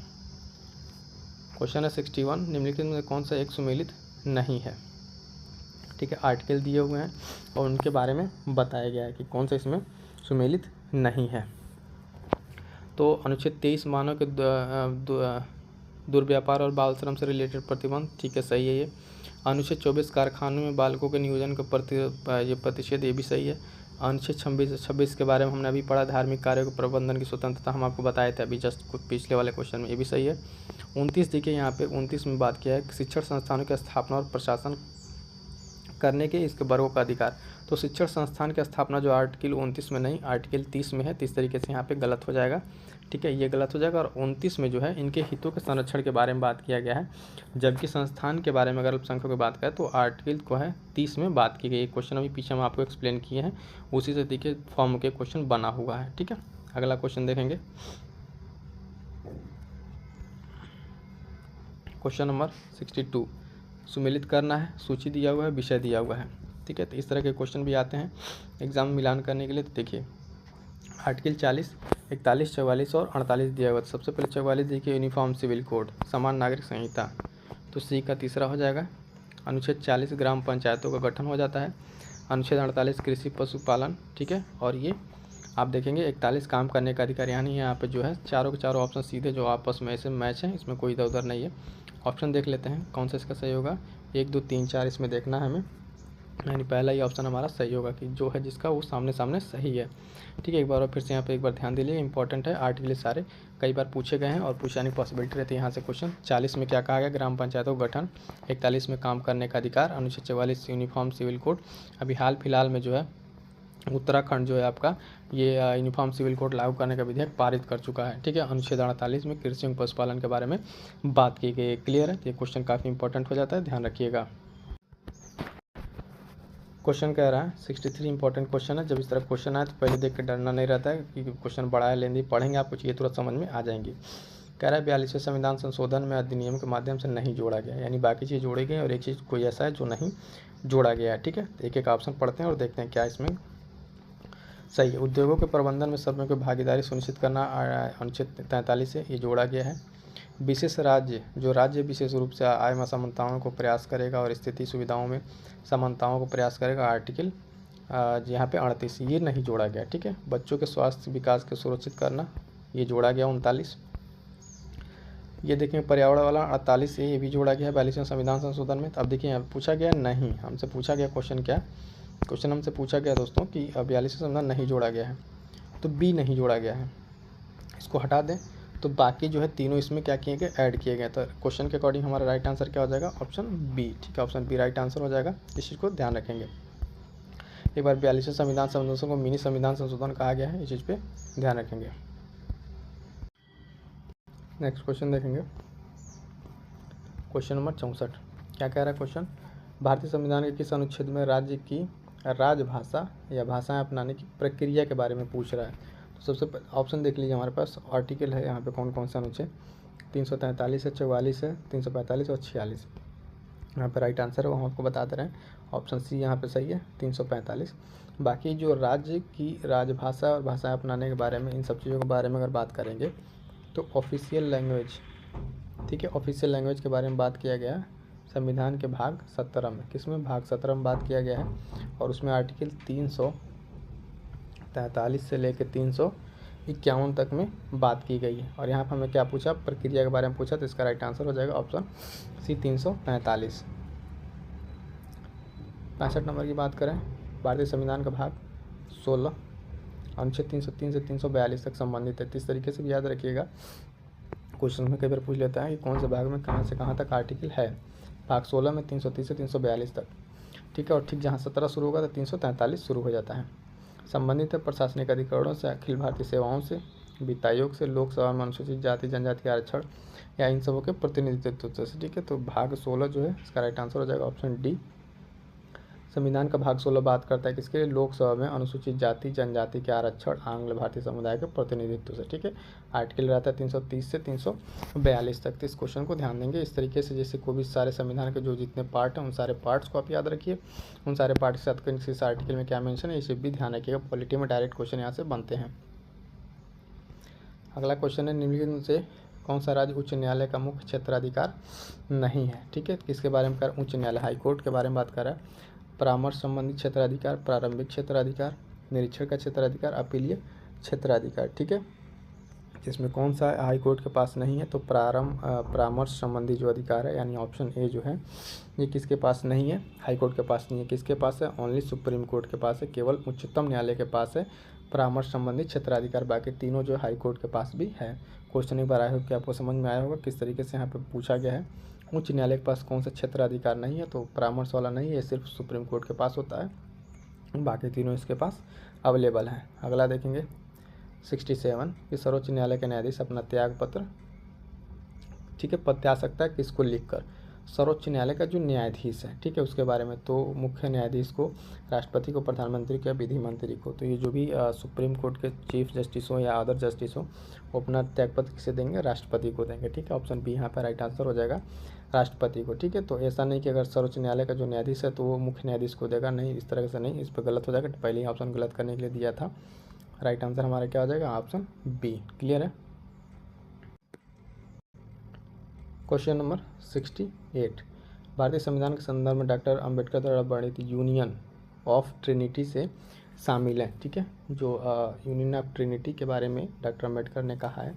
क्वेश्चन है 61 निम्नलिखित में कौन सा एक सुमेलित नहीं है? ठीक है, आर्टिकल दिए हुए हैं और उनके बारे में बताया गया है कि कौन सा इसमें सुमेलित नहीं है। तो अनुच्छेद 23 मानव के दुर्व्यापार और बाल श्रम से रिलेटेड प्रतिबंध, ठीक है, सही है ये। अनुच्छेद 24 कारखानों में बालकों के नियोजन का प्रतिषेध, ये भी सही है। अनुच्छेद 26 के बारे में हमने अभी पढ़ा, धार्मिक कार्यों के प्रबंधन की स्वतंत्रता, हम आपको बताए थे अभी जस्ट कुछ पिछले वाले क्वेश्चन में, ये भी सही है। 29 देखिए यहाँ पे 29 में बात किया है शिक्षण संस्थानों की स्थापना और प्रशासन करने के इसके वर्गों का अधिकार। तो शिक्षण संस्थान की स्थापना जो आर्टिकल 29 में नहीं, आर्टिकल 30 में है, तो इस तरीके से यहाँ पे गलत हो जाएगा। ठीक है, ये गलत हो जाएगा। और 29 में जो है इनके हितों के संरक्षण के बारे में बात किया गया है, जबकि संस्थान के बारे में अगर अल्पसंख्यकों की बात करें तो आर्टिकल को है 30 में बात की गई। एक क्वेश्चन अभी पीछे हम आपको एक्सप्लेन किए हैं, उसी से देखिए फॉर्म के क्वेश्चन बना हुआ है। ठीक है, अगला क्वेश्चन देखेंगे क्वेश्चन नंबर 62 सुमेलित करना है, सूची दिया हुआ है, विषय दिया हुआ है। ठीक है, तो इस तरह के क्वेश्चन भी आते हैं एग्जाम में मिलान करने के लिए। तो देखिए आर्टिकल 40, 41, 44 और 48 दिया हुआ है। सबसे पहले 44 देखिए यूनिफॉर्म सिविल कोड, समान नागरिक संहिता, तो सी का तीसरा हो जाएगा। अनुच्छेद 40 ग्राम पंचायतों का गठन हो जाता है। अनुच्छेद 48 कृषि पशुपालन, ठीक है, और ये आप देखेंगे 41 काम करने का अधिकार, यानी यहाँ पे जो है चारों के चारों ऑप्शन सीधे जो आपस में ऐसे मैच हैं, इसमें कोई इधर उधर नहीं है। ऑप्शन देख लेते हैं कौन सा इसका सही होगा, 1, 2, 3, 4 इसमें देखना है हमें। यानी पहला ही ऑप्शन हमारा सही होगा कि जो है जिसका वो सामने सामने सही है। ठीक है, एक बार और फिर से यहाँ पे एक बार ध्यान दीजिए, इंपॉर्टेंट है आर्टिकल सारे कई बार पूछे गए हैं और पूछने की पॉसिबिलिटी रहती है। यहाँ से क्वेश्चन 40 में क्या कहा गया, ग्राम पंचायतों का गठन, 41 में काम करने का अधिकार, अनुच्छेद 44 यूनिफॉर्म सिविल कोड। अभी हाल फिलहाल में जो है उत्तराखंड जो है आपका ये यूनिफॉर्म सिविल कोड लागू करने का विधेयक पारित कर चुका है। ठीक है, अनुच्छेद 48 में कृषि एवं पशुपालन के बारे में बात की गई है। क्लियर है, ये क्वेश्चन काफ़ी इंपॉर्टेंट हो जाता है, ध्यान रखिएगा। क्वेश्चन कह रहा है 63 इंपॉर्टेंट क्वेश्चन है। जब इस तरह क्वेश्चन आए तो पहले देख के डरना नहीं रहता है कि क्वेश्चन बड़ा है लेंदी, पढ़ेंगे आपको ये तुरंत समझ में आ जाएंगी। कह रहा है 42वें संविधान संशोधन में अधिनियम के माध्यम से नहीं जोड़ा गया, यानी बाकी चीज़ जोड़ी गई और एक चीज़ कोई ऐसा है जो नहीं जोड़ा गया है। ठीक है, एक एक ऑप्शन पढ़ते हैं और देखते हैं क्या इसमें सही है। उद्योगों के प्रबंधन में सर्वों की भागीदारी सुनिश्चित करना अनुच्छेद 43 से ये जोड़ा गया है। विशेष राज्य, जो राज्य विशेष रूप से आय में समानताओं को प्रयास करेगा और स्थिति सुविधाओं में समानताओं को प्रयास करेगा, आर्टिकल यहाँ पे 38 ये नहीं जोड़ा गया। ठीक है, बच्चों के स्वास्थ्य विकास को सुरक्षित करना ये जोड़ा गया 39। ये देखें पर्यावरण वाला 48 ये भी जोड़ा गया है 42वें संविधान संशोधन में। तो अब देखिए यहाँ पूछा गया नहीं, हमसे पूछा गया क्वेश्चन क्या, क्वेश्चन हमसे पूछा गया दोस्तों कि 42वें संविधान नहीं जोड़ा गया है, तो बी नहीं जोड़ा गया है, इसको हटा दें तो बाकी जो है तीनों इसमें क्या किए गए, ऐड किए गए। तो क्वेश्चन के अकॉर्डिंग हमारा राइट आंसर क्या हो जाएगा, ऑप्शन बी। ठीक है, ऑप्शन बी राइट आंसर हो जाएगा, इस चीज़ को ध्यान रखेंगे। एक बार 42वें संविधान संशोधन को मिनी संविधान संशोधन कहा गया है, इस चीज़ पे ध्यान रखेंगे। नेक्स्ट क्वेश्चन देखेंगे, क्वेश्चन नंबर 64। क्या कह रहा है क्वेश्चन, भारतीय संविधान के किस अनुच्छेद में राज्य की राजभाषा या भाषाएं अपनाने की प्रक्रिया के बारे में पूछ रहा है। तो सबसे ऑप्शन देख लीजिए, हमारे पास आर्टिकल है यहाँ पे कौन कौन से अनुच्छेद, 343 है, 44 है, 345 और 46। यहाँ पर राइट आंसर है वो हम आपको बता दे रहे हैं, ऑप्शन सी यहाँ पे सही है 345। बाकी जो राज्य की राजभाषा और भाषाएं अपनाने के बारे में, इन सब चीज़ों के बारे में अगर बात करेंगे तो ऑफिशियल लैंग्वेज, ठीक है, ऑफिशियल लैंग्वेज के बारे में बात किया गया संविधान के भाग 17 में। किसमें, भाग 17 में बात किया गया है और उसमें आर्टिकल 343 से लेकर 351 तक में बात की गई है। और यहाँ पर हमें क्या पूछा, प्रक्रिया के बारे में पूछा, तो इसका राइट आंसर हो जाएगा ऑप्शन सी 345। 65 नंबर की बात करें, भारतीय संविधान का भाग 16 अनुच्छेद 303 से 342 तक संबंधित है। इस तरीके से भी याद रखिएगा, क्वेश्चन में कई बार पूछ लेता है कि कौन से भाग में कहाँ से कहाँ तक आर्टिकल है। भाग 16 में 330 से 342 तक। ठीक है, और ठीक जहाँ 17 शुरू होगा तो 343 शुरू हो जाता है। संबंधित है प्रशासनिक अधिकरणों से, अखिल भारतीय सेवाओं से, वित्त आयोग से, लोकसभा में अनुसूचित जाति जनजाति आरक्षण या इन सबों के प्रतिनिधित्व से। ठीक है, तो भाग 16 जो है इसका राइट आंसर हो जाएगा ऑप्शन डी। संविधान का भाग 16 बात करता है किसके लिए, लोकसभा में अनुसूचित जाति जनजाति के आरक्षण, आंग्ल भारतीय समुदाय के प्रतिनिधित्व से। ठीक है, आर्टिकल रहता है 330 से 342 तक। तो इस क्वेश्चन को ध्यान देंगे इस तरीके से, जैसे कोई भी सारे संविधान के जो जितने पार्ट हैं उन सारे पार्ट्स को आप याद रखिए, उन सारे पार्ट के साथ किस आर्टिकल में क्या मेंशन है इसे भी ध्यान रखिएगा। पॉलिटी में डायरेक्ट क्वेश्चन यहाँ से बनते हैं। अगला क्वेश्चन है, निम्नलिखित से कौन सा राज्य उच्च न्यायालय का मुख्य क्षेत्राधिकार नहीं है। ठीक है, किसके बारे में कर, उच्च न्यायालय हाईकोर्ट के बारे में बात कर रहा है। परामर्श संबंधी क्षेत्राधिकार, प्रारंभिक क्षेत्राधिकार, निरीक्षण का क्षेत्राधिकार, अपीलीय क्षेत्राधिकार। ठीक है, इसमें कौन सा हाई कोर्ट के पास नहीं है, तो परामर्श संबंधी जो अधिकार है यानी ऑप्शन ए जो है ये किसके पास नहीं है, हाई कोर्ट के पास नहीं है। किसके पास है, ओनली सुप्रीम कोर्ट के पास है, केवल उच्चतम न्यायालय के पास है परामर्श संबंधी क्षेत्राधिकार। बाकी तीनों जो हाई कोर्ट के पास भी है। क्वेश्चन एक बार आया हो कि आपको समझ में आया होगा किस तरीके से यहाँ पर पूछा गया है। उच्च न्यायालय के पास कौन सा क्षेत्राधिकार नहीं है, तो परामर्श वाला नहीं है, ये सिर्फ सुप्रीम कोर्ट के पास होता है, बाकी तीनों इसके पास अवेलेबल हैं। अगला देखेंगे 67 कि सर्वोच्च न्यायालय के न्यायाधीश अपना त्याग पत्र, ठीक है, प्रत्या सकता है किसको लिखकर, सर्वोच्च न्यायालय का जो न्यायाधीश है, ठीक है, उसके बारे में। तो मुख्य न्यायाधीश को, राष्ट्रपति को, प्रधानमंत्री को या विधि मंत्री को। तो ये जो भी सुप्रीम कोर्ट के चीफ जस्टिस हो या अदर जस्टिस हो, वो अपना त्यागपत्र किसे देंगे, राष्ट्रपति को देंगे। ठीक है, ऑप्शन बी यहाँ पर राइट आंसर हो जाएगा, राष्ट्रपति को। ठीक है, तो ऐसा नहीं कि अगर सर्वोच्च न्यायालय का जो न्यायाधीश है तो वो मुख्य न्यायाधीश को देगा, नहीं, इस तरह से नहीं, इस पर गलत हो जाएगा। पहले ही ऑप्शन गलत करने के लिए दिया था। राइट आंसर हमारा क्या हो जाएगा, ऑप्शन बी। क्लियर है। क्वेश्चन नंबर 68, भारतीय संविधान के संदर्भ में डॉक्टर अंबेडकर द्वारा वर्णित यूनियन ऑफ ट्रिनिटी से शामिल है। ठीक है, जो यूनियन ऑफ ट्रिनिटी के बारे में डॉक्टर अंबेडकर ने कहा है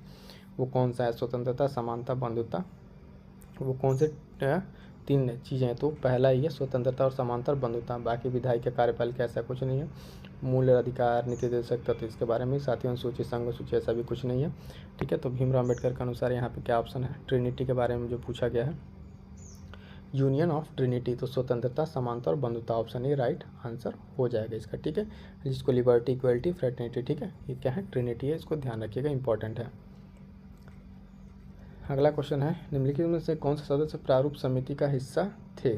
वो कौन सा है, स्वतंत्रता, समानता, बंधुता, वो कौन से 3 चीज़ें हैं। तो पहला ही है स्वतंत्रता और समांतर बंधुता, बाकी विधायी के कार्यपाल के ऐसा कुछ नहीं है। मूल अधिकार, नीति निर्देशक तत्व, इसके बारे में साथियों अनुसूची, संघ सूची, ऐसा भी कुछ नहीं है। ठीक है, तो भीमराव अम्बेडकर के अनुसार यहाँ पे क्या ऑप्शन है, ट्रिनिटी के बारे में जो पूछा गया है, यूनियन ऑफ ट्रिनिटी, तो स्वतंत्रता, समानता और बंधुता, ऑप्शन ए राइट आंसर हो जाएगा इसका। ठीक है, जिसको लिबर्टी, इक्वलिटी, फ्रेटर्निटी, ठीक है, ये क्या है, ट्रिनिटी है, इसको ध्यान रखिएगा, इंपॉर्टेंट है। अगला क्वेश्चन है, निम्नलिखित में से कौन सा सदस्य प्रारूप समिति का हिस्सा थे,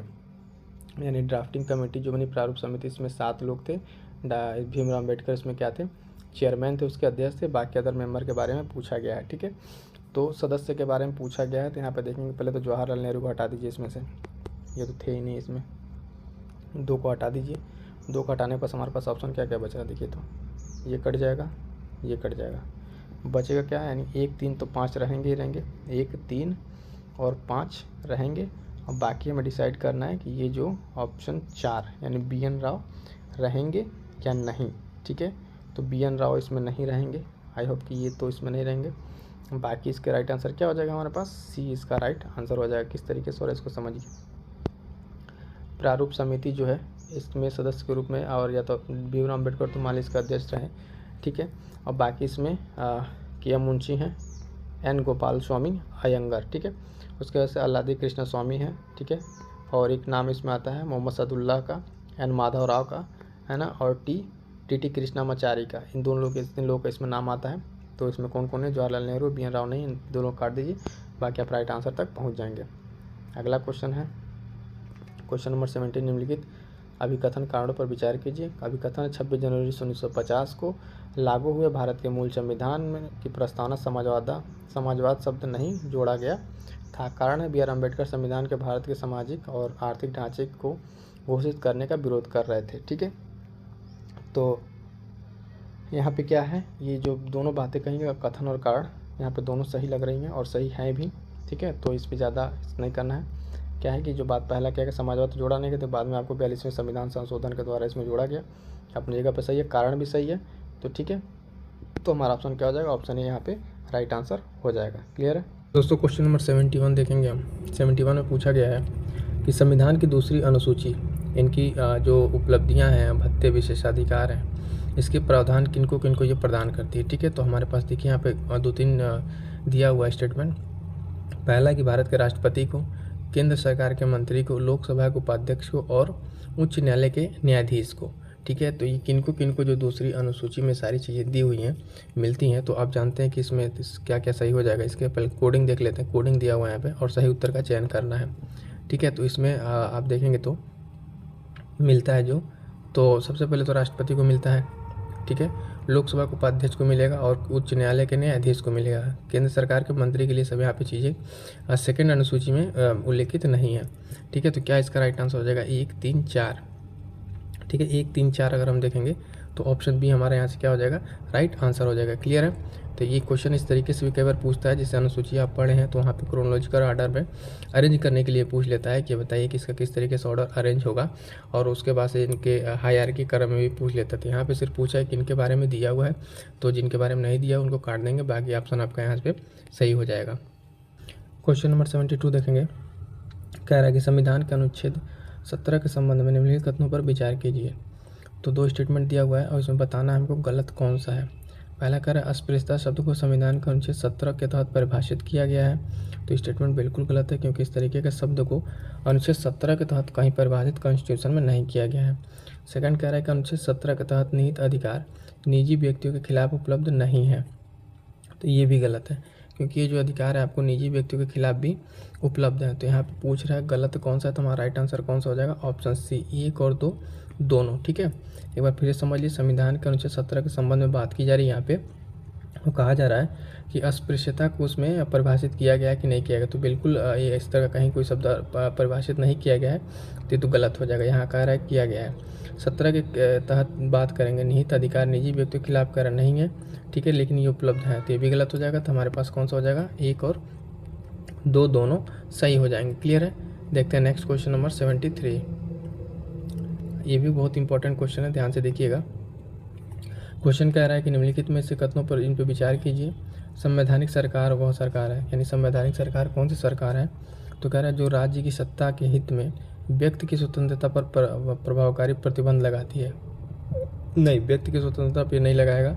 यानी ड्राफ्टिंग कमेटी जो बनी प्रारूप समिति, इसमें 7 लोग थे। भीमराव अम्बेडकर इसमें क्या थे, चेयरमैन थे, उसके अध्यक्ष थे, बाकी अदर मेंबर के बारे में पूछा गया है। ठीक है, तो सदस्य के बारे में पूछा गया है, तो यहाँ पे देखेंगे पहले तो जवाहरलाल नेहरू को हटा दीजिए इसमें से, ये तो थे ही नहीं, इसमें 2 को हटा दीजिए। 2 को हटाने पर हमारे पास ऑप्शन क्या क्या बच रहा है, देखिए तो ये कट जाएगा, ये कट जाएगा, बचेगा क्या, यानी 1, 3 तो 5 रहेंगे ही रहेंगे, 1, 3 और 5 रहेंगे। और बाकी हमें डिसाइड करना है कि ये जो ऑप्शन 4 यानी BN राव रहेंगे या नहीं। ठीक है, तो BN राव इसमें नहीं रहेंगे, आई होप कि ये तो इसमें नहीं रहेंगे। बाकी इसके राइट आंसर क्या हो जाएगा हमारे पास, C इसका राइट आंसर हो जाएगा। किस तरीके से, और इसको समझिए, प्रारूप समिति जो है इसमें सदस्य के रूप में, और या तो भीमराव अम्बेडकर तो मान लीजिए इसका अध्यक्ष रहे। ठीक है, और बाकी इसमें KM मुंशी हैं, N गोपाल स्वामी अयंगर। ठीक है, उसके वजह से अल्लादी कृष्ण स्वामी हैं। ठीक है, और एक नाम इसमें आता है मोहम्मद सदुल्ला का, N माधव राव का, है ना, और TT कृष्णामाचारी का, इन दोनों लोग, 3 लोगों का इसमें नाम आता है। तो इसमें कौन कौन है, जवाहरलाल नेहरू, BN राव नहीं, इन दोनों काट दीजिए, बाकी आप राइट आंसर तक पहुँच जाएंगे। अगला क्वेश्चन है क्वेश्चन नंबर 17, निम्नलिखित अभिकथन कारणों पर विचार कीजिए। अभिकथन 26 जनवरी 1950 को लागू हुए भारत के मूल संविधान में की प्रस्तावना समाजवाद शब्द नहीं जोड़ा गया था। कारण है BR अम्बेडकर संविधान के भारत के सामाजिक और आर्थिक ढांचे को घोषित करने का विरोध कर रहे थे। ठीक है, तो यहाँ पे क्या है, ये जो दोनों बातें कहेंगे कथन और कारण, यहाँ पे दोनों सही लग रही हैं और सही हैं भी। ठीक है, तो इस पर ज़्यादा नहीं करना है। क्या है कि जो बात पहला क्या है कि समाजवाद जोड़ा नहीं गया, तो बाद में आपको 42वें संविधान संशोधन के द्वारा इसमें जोड़ा गया, अपनी जगह पे सही है, कारण भी सही है। तो ठीक है, तो हमारा ऑप्शन क्या हो जाएगा, ऑप्शन ए यहाँ पे राइट आंसर हो जाएगा। क्लियर है दोस्तों। क्वेश्चन नंबर 71 देखेंगे हम। 71 में पूछा गया है कि संविधान की दूसरी अनुसूची, इनकी जो उपलब्धियाँ हैं, भत्ते, विशेषाधिकार हैं, इसके प्रावधान किनको किनको ये प्रदान करती है। ठीक है, तो हमारे पास देखिए यहाँ पे 2-3 दिया हुआ स्टेटमेंट। पहला कि भारत के राष्ट्रपति को, केंद्र सरकार के मंत्री को, लोकसभा के उपाध्यक्ष को और उच्च न्यायालय के न्यायाधीश को। ठीक है, तो ये किनको किनको जो दूसरी अनुसूची में सारी चीज़ें दी हुई हैं मिलती हैं। तो आप जानते हैं कि इसमें क्या क्या सही हो जाएगा। इसके पहले कोडिंग देख लेते हैं, कोडिंग दिया हुआ है यहाँ पे, और सही उत्तर का चयन करना है। ठीक है, तो इसमें आप देखेंगे तो मिलता है जो, तो सबसे पहले तो राष्ट्रपति को मिलता है। ठीक है, लोकसभा के उपाध्यक्ष को मिलेगा और उच्च न्यायालय के न्यायाधीश को मिलेगा। केंद्र सरकार के मंत्री के लिए सब यहाँ पे चीज़ें सेकेंड अनुसूची में उल्लेखित नहीं है। ठीक है, तो क्या इसका राइट आंसर हो जाएगा 1, 3, 4। ठीक है, 1, 3, 4 अगर हम देखेंगे तो ऑप्शन बी हमारे यहाँ से क्या हो जाएगा, राइट आंसर हो जाएगा। क्लियर है, तो ये क्वेश्चन इस तरीके से भी कई बार पूछता है, जैसे अनुसूची आप पढ़े हैं तो वहाँ पे क्रोनोलॉजिकल ऑर्डर में अरेंज करने के लिए पूछ लेता है कि बताइए कि इसका किस तरीके से ऑर्डर अरेंज होगा, और उसके बाद से इनके हायरार्की क्रम में भी पूछ लेता था। यहाँ पे सिर्फ पूछा है कि इनके बारे में दिया हुआ है, तो जिनके बारे में नहीं दिया उनको काट देंगे, बाकी ऑप्शन आपका यहाँ पे सही हो जाएगा। क्वेश्चन नंबर 72 देखेंगे। कह रहा है कि संविधान के अनुच्छेद 17 के संबंध में निम्नलिखित कथनों पर विचार कीजिए। तो 2 स्टेटमेंट दिया हुआ है और इसमें बताना है हमको गलत कौन सा है। पहला कह रहा है अस्पृश्यता शब्द को संविधान के अनुच्छेद 17 के तहत परिभाषित किया गया है। तो स्टेटमेंट बिल्कुल गलत है, क्योंकि इस तरीके के शब्द को अनुच्छेद 17 के तहत कहीं परिभाषित कॉन्स्टिट्यूशन में नहीं किया गया है। सेकंड कह रहा है कि अनुच्छेद 17 के तहत निहित अधिकार निजी व्यक्तियों के खिलाफ उपलब्ध नहीं है। तो ये भी गलत है, क्योंकि ये जो अधिकार है आपको निजी व्यक्तियों के खिलाफ भी उपलब्ध है। तो यहाँ पे पूछ रहा है गलत कौन सा है, तो हमारा राइट आंसर कौन सा हो जाएगा, ऑप्शन सी, 1 और 2 दोनों। ठीक है, एक बार फिर से समझ लीजिए, संविधान के अनुच्छेद 17 के संबंध में बात की जा रही है। यहाँ पे वो कहा जा रहा है कि अस्पृश्यता को उसमें परिभाषित किया गया है कि नहीं किया गया। तो बिल्कुल ये इस तरह का कहीं कोई शब्द परिभाषित नहीं किया गया है, तो ये तो गलत हो जाएगा। यहाँ कह रहा है किया गया है। 17 के तहत बात करेंगे, निहित अधिकार निजी व्यक्तियों के खिलाफ कर नहीं है। ठीक है, लेकिन ये उपलब्ध है, तो ये भी गलत हो जाएगा। तो हमारे पास कौन सा हो जाएगा, 1 और 2 दोनों सही हो जाएंगे। क्लियर है, देखते हैं नेक्स्ट क्वेश्चन नंबर 73। ये भी बहुत इंपॉर्टेंट क्वेश्चन है, ध्यान से देखिएगा। क्वेश्चन कह रहा है कि निम्नलिखित में से कथनों पर इन पर विचार कीजिए। संवैधानिक सरकार वह सरकार है, यानी संवैधानिक सरकार कौन सी सरकार है, तो कह रहा है जो राज्य की सत्ता के हित में व्यक्ति की स्वतंत्रता पर प्रभावकारी प्रतिबंध लगाती है। नहीं, व्यक्ति की स्वतंत्रता पर नहीं लगाएगा।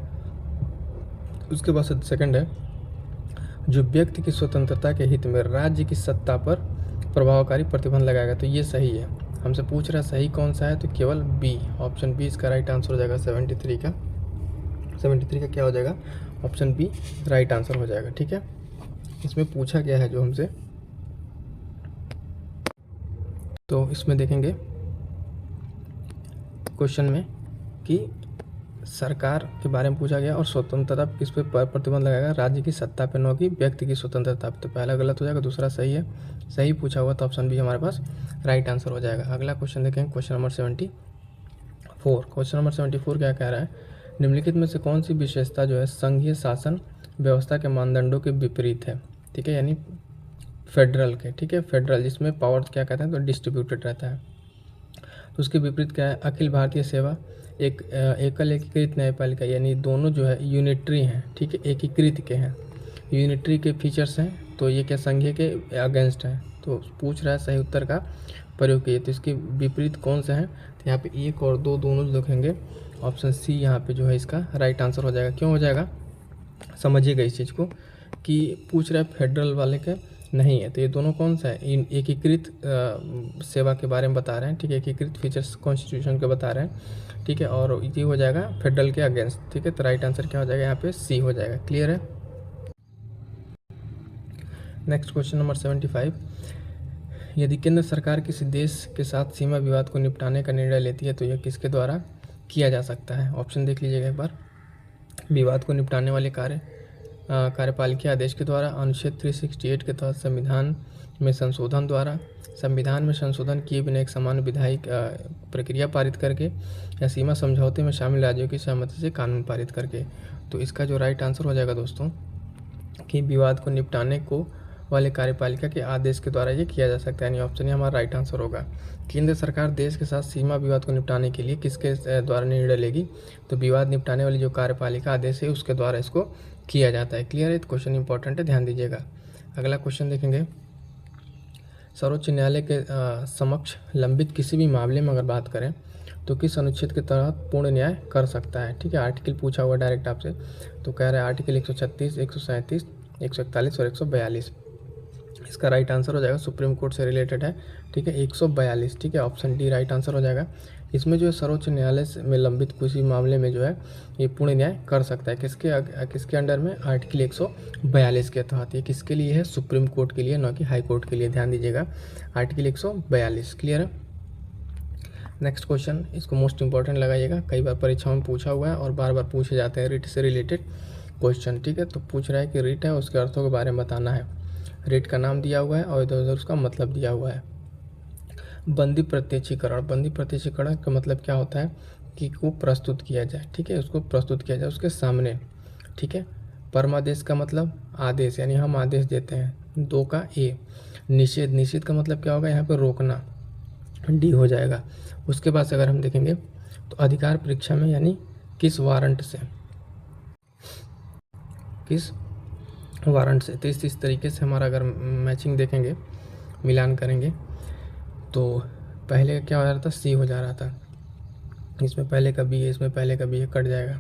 उसके बाद सेकंड है जो व्यक्ति की स्वतंत्रता के हित में राज्य की सत्ता पर प्रभावकारी प्रतिबंध लगाएगा। तो ये सही है। हमसे पूछ रहा है सही कौन सा है, तो केवल बी, ऑप्शन बी इसका राइट आंसर हो जाएगा। 73 का क्या हो जाएगा, ऑप्शन बी राइट आंसर हो जाएगा। ठीक है, इसमें पूछा गया है जो हमसे, तो इसमें देखेंगे क्वेश्चन में कि सरकार के बारे में पूछा गया और स्वतंत्रता किस पे प्रतिबंध लगाएगा, राज्य की सत्ता पे, न कि व्यक्ति की स्वतंत्रता पे। तो पहला गलत हो जाएगा, दूसरा सही है। सही पूछा हुआ तो ऑप्शन बी हमारे पास राइट आंसर हो जाएगा। अगला क्वेश्चन देखेंगे, क्वेश्चन नंबर 74। क्वेश्चन नंबर 74 क्या कह रहा है, निम्नलिखित में से कौन सी विशेषता जो है संघीय शासन व्यवस्था के मानदंडों के विपरीत है। ठीक है, यानी फेडरल के। ठीक है, फेडरल जिसमें पावर क्या कहते हैं, तो डिस्ट्रीब्यूटेड रहता है। तो उसके विपरीत क्या है, अखिल भारतीय सेवा, एक एकल एकीकृत न्यायपालिका, यानी दोनों जो है यूनिटरी हैं। ठीक है, एकीकृत के हैं, यूनिटरी के फीचर्स हैं, तो ये क्या संघीय के अगेंस्ट है। तो पूछ रहा है सही उत्तर का प्रयोग कीजिए। तो इसके विपरीत कौन सा है, तो यहाँ पे 1 और 2 दोनों लिखेंगे। ऑप्शन सी यहाँ पे जो है इसका राइट आंसर हो जाएगा। क्यों हो जाएगा, समझिएगा इस चीज़ को कि पूछ रहा है फेडरल वाले के नहीं है, तो ये दोनों कौन सा है, इन एकीकृत सेवा के बारे में बता रहे हैं। ठीक है, एकीकृत फीचर्स कॉन्स्टिट्यूशन के बता रहे हैं। ठीक है, और ये हो जाएगा फेडरल के अगेंस्ट। ठीक है, तो राइट आंसर क्या हो जाएगा, यहाँ पे सी हो जाएगा। क्लियर है। नेक्स्ट क्वेश्चन नंबर 75, यदि केंद्र सरकार किसी देश के साथ सीमा विवाद को निपटाने का निर्णय लेती है तो यह किसके द्वारा किया जा सकता है। ऑप्शन देख लीजिएगा एक बार। विवाद को निपटाने वाले कार्यपालिका आदेश के द्वारा, अनुच्छेद 368 के तहत संविधान में संशोधन द्वारा, संविधान में संशोधन किए बिना एक सामान्य विधायी प्रक्रिया पारित करके, या सीमा समझौते में शामिल राज्यों की सहमति से कानून पारित करके। तो इसका जो राइट आंसर हो जाएगा दोस्तों कि विवाद को निपटाने को वाले कार्यपालिका के आदेश के द्वारा ये किया जा सकता है, यानी ऑप्शन हमारा राइट आंसर होगा। केंद्र सरकार देश के साथ सीमा विवाद को निपटाने के लिए किसके द्वारा निर्णय लेगी, तो विवाद निपटाने वाली जो कार्यपालिका आदेश है उसके द्वारा इसको किया जाता है। क्लियर है, तो क्वेश्चन इंपॉर्टेंट है, ध्यान दीजिएगा। अगला क्वेश्चन देखेंगे, सर्वोच्च न्यायालय के समक्ष लंबित किसी भी मामले में अगर बात करें तो किस अनुच्छेद के तहत पूर्ण न्याय कर सकता है। ठीक है, आर्टिकल पूछा हुआ डायरेक्ट आपसे, तो कह रहा है आर्टिकल 136, 137, 141 और 142। इसका राइट आंसर हो जाएगा, सुप्रीम कोर्ट से रिलेटेड है। ठीक है, 142। ठीक है, ऑप्शन डी राइट आंसर हो जाएगा। इसमें जो है सर्वोच्च न्यायालय में लंबित किसी मामले में जो है ये पूर्ण न्याय कर सकता है। किसके अंडर में, आर्टिकल 142 के तहत। ये किसके लिए है, सुप्रीम कोर्ट के लिए, न कि हाई कोर्ट के लिए। ध्यान दीजिएगा, आर्टिकल 142। क्लियर है। नेक्स्ट क्वेश्चन, इसको मोस्ट इंपॉर्टेंट लगाइएगा, कई बार परीक्षाओं में पूछा हुआ है और बार बार पूछे जाते हैं रिट से रिलेटेड क्वेश्चन। ठीक है, तो पूछ रहा है कि रिट है उसके अर्थों के बारे में बताना है। रिट का नाम दिया हुआ है और इधर उधर उसका मतलब दिया हुआ है। बंदी प्रत्यक्षीकरण, बंदी प्रत्यक्षीकरण का मतलब क्या होता है कि को प्रस्तुत किया जाए। ठीक है, उसको प्रस्तुत किया जाए उसके सामने। ठीक है, परमादेश का मतलब आदेश, यानी हम आदेश देते हैं। 2 का ए। निषेध, निषेध का मतलब क्या होगा, यहाँ पे रोकना, डी हो जाएगा। उसके बाद अगर हम देखेंगे तो अधिकार परीक्षा में, यानी किस वारंट से, किस वारंट से। तो इस तरीके से हमारा अगर मैचिंग देखेंगे, मिलान करेंगे, तो पहले का क्या हो रहा था, सी हो जा रहा था। इसमें पहले का बी है, इसमें पहले का बी है, कट जाएगा।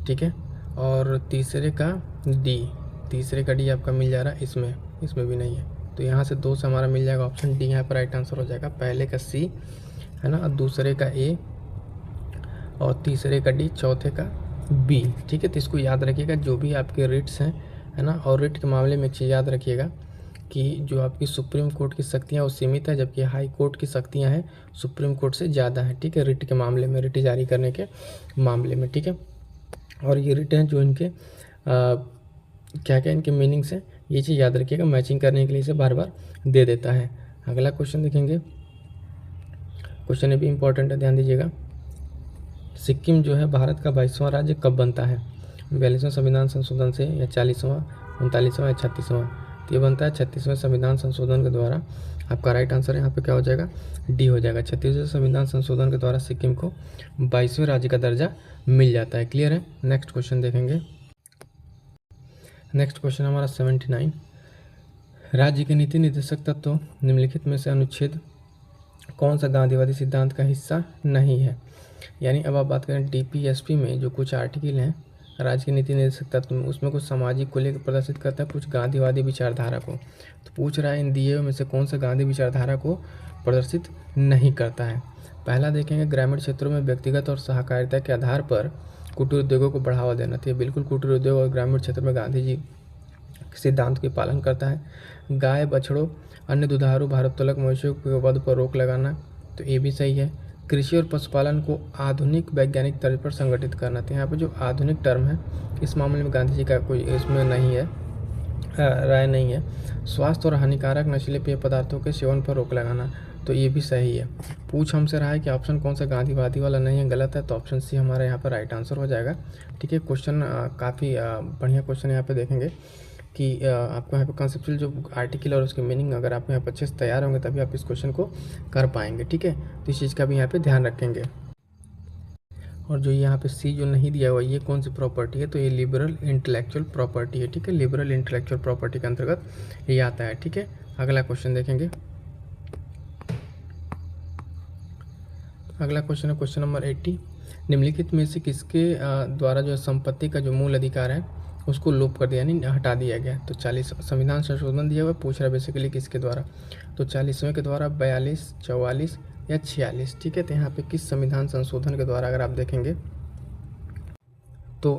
ठीक है, और तीसरे का डी, तीसरे का डी आपका मिल जा रहा है, इसमें भी नहीं है। तो यहाँ से 2 से हमारा मिल जाएगा, ऑप्शन डी यहाँ पर राइट आंसर हो जाएगा। पहले का सी है ना, और दूसरे का ए, और तीसरे का डी, चौथे का बी। ठीक है, तो इसको याद रखिएगा, जो भी आपके रिट्स हैं, है ना। और रिट के मामले में एक चीज़ याद रखिएगा कि जो आपकी सुप्रीम कोर्ट की शक्तियाँ वो सीमित है, जबकि हाई कोर्ट की शक्तियाँ हैं सुप्रीम कोर्ट से ज़्यादा है। ठीक है, रिट के मामले में, रिट जारी करने के मामले में। ठीक है, और ये रिट हैं जो इनके क्या क्या इनके मीनिंग्स हैं, ये चीज़ याद रखिएगा। मैचिंग करने के लिए इसे बार बार दे देता है। अगला क्वेश्चन देखेंगे, क्वेश्चन ये भी इम्पोर्टेंट है, ध्यान दीजिएगा। सिक्किम जो है भारत का 22वां राज्य कब बनता है, 42वें संविधान संशोधन से, या 40वां, 39वां या 36वां। तो ये बनता है 36वें संविधान संशोधन के द्वारा। आपका राइट आंसर यहाँ पे क्या हो जाएगा, डी हो जाएगा। 36वें संविधान संशोधन के द्वारा सिक्किम को 22वें राज्य का दर्जा मिल जाता है। क्लियर है। नेक्स्ट क्वेश्चन देखेंगे। नेक्स्ट क्वेश्चन हमारा 79, राज्य के नीति निर्देशक तत्व निम्नलिखित में से अनुच्छेद कौन सा गांधीवादी सिद्धांत का हिस्सा नहीं है। यानी अब आप बात करें डीपीएसपी में जो कुछ आर्टिकल हैं राज्य के नीति निर्देशक तत्व में, उसमें कुछ सामाजिक को लेकर प्रदर्शित करता है, कुछ गांधीवादी विचारधारा को। तो पूछ रहा है इन दिए में से कौन सा गांधी विचारधारा को प्रदर्शित नहीं करता है। पहला देखेंगे, ग्रामीण क्षेत्रों में व्यक्तिगत और सहकारिता के आधार पर कुटीर उद्योगों को बढ़ावा देना। तो ये बिल्कुल कुटीर उद्योग और ग्रामीण क्षेत्र में गांधी जी सिद्धांत के पालन करता है। गाय, बछड़ों, अन्य दुधारू भारोत्तोलक मवेशियों के वध पर रोक लगाना, तो ये भी सही है। कृषि और पशुपालन को आधुनिक वैज्ञानिक तर्ज पर संगठित करना। तो यहाँ पर जो आधुनिक टर्म है इस मामले में गांधी जी का कोई इसमें नहीं है, राय नहीं है। स्वास्थ्य और हानिकारक नशीले पेय पदार्थों के सेवन पर रोक लगाना, तो ये भी सही है। पूछ हमसे रहा है कि ऑप्शन कौन सा गांधीवादी वाला नहीं है, गलत है, तो ऑप्शन सी हमारा यहाँ पर राइट आंसर हो जाएगा। ठीक है, क्वेश्चन काफ़ी बढ़िया क्वेश्चन यहाँ पे देखेंगे कि आपको यहाँ पे कंसेप्चुअल जो आर्टिकल और उसकी मीनिंग अगर आप यहाँ पर अच्छे से तैयार होंगे तभी आप इस क्वेश्चन को कर पाएंगे। ठीक है, तो इस चीज़ का भी यहाँ पे ध्यान रखेंगे। और जो यहाँ पे सी जो नहीं दिया हुआ ये कौन सी प्रॉपर्टी है, तो ये लिबरल इंटेलेक्चुअल प्रॉपर्टी है। ठीक है, लिबरल इंटेलेक्चुअल प्रॉपर्टी के अंतर्गत ये आता है। ठीक है, अगला क्वेश्चन देखेंगे। अगला क्वेश्चन है क्वेश्चन नंबर 80। निम्नलिखित में से किसके द्वारा जो संपत्ति का जो मूल अधिकार है उसको लोप कर दिया यानी हटा दिया गया। तो 40 संविधान संशोधन दिया हुआ, पूछ रहा है बेसिकली किसके द्वारा, तो 40वें के द्वारा, 42, 44 या 46। ठीक है, तो यहाँ पे किस संविधान संशोधन के द्वारा अगर आप देखेंगे तो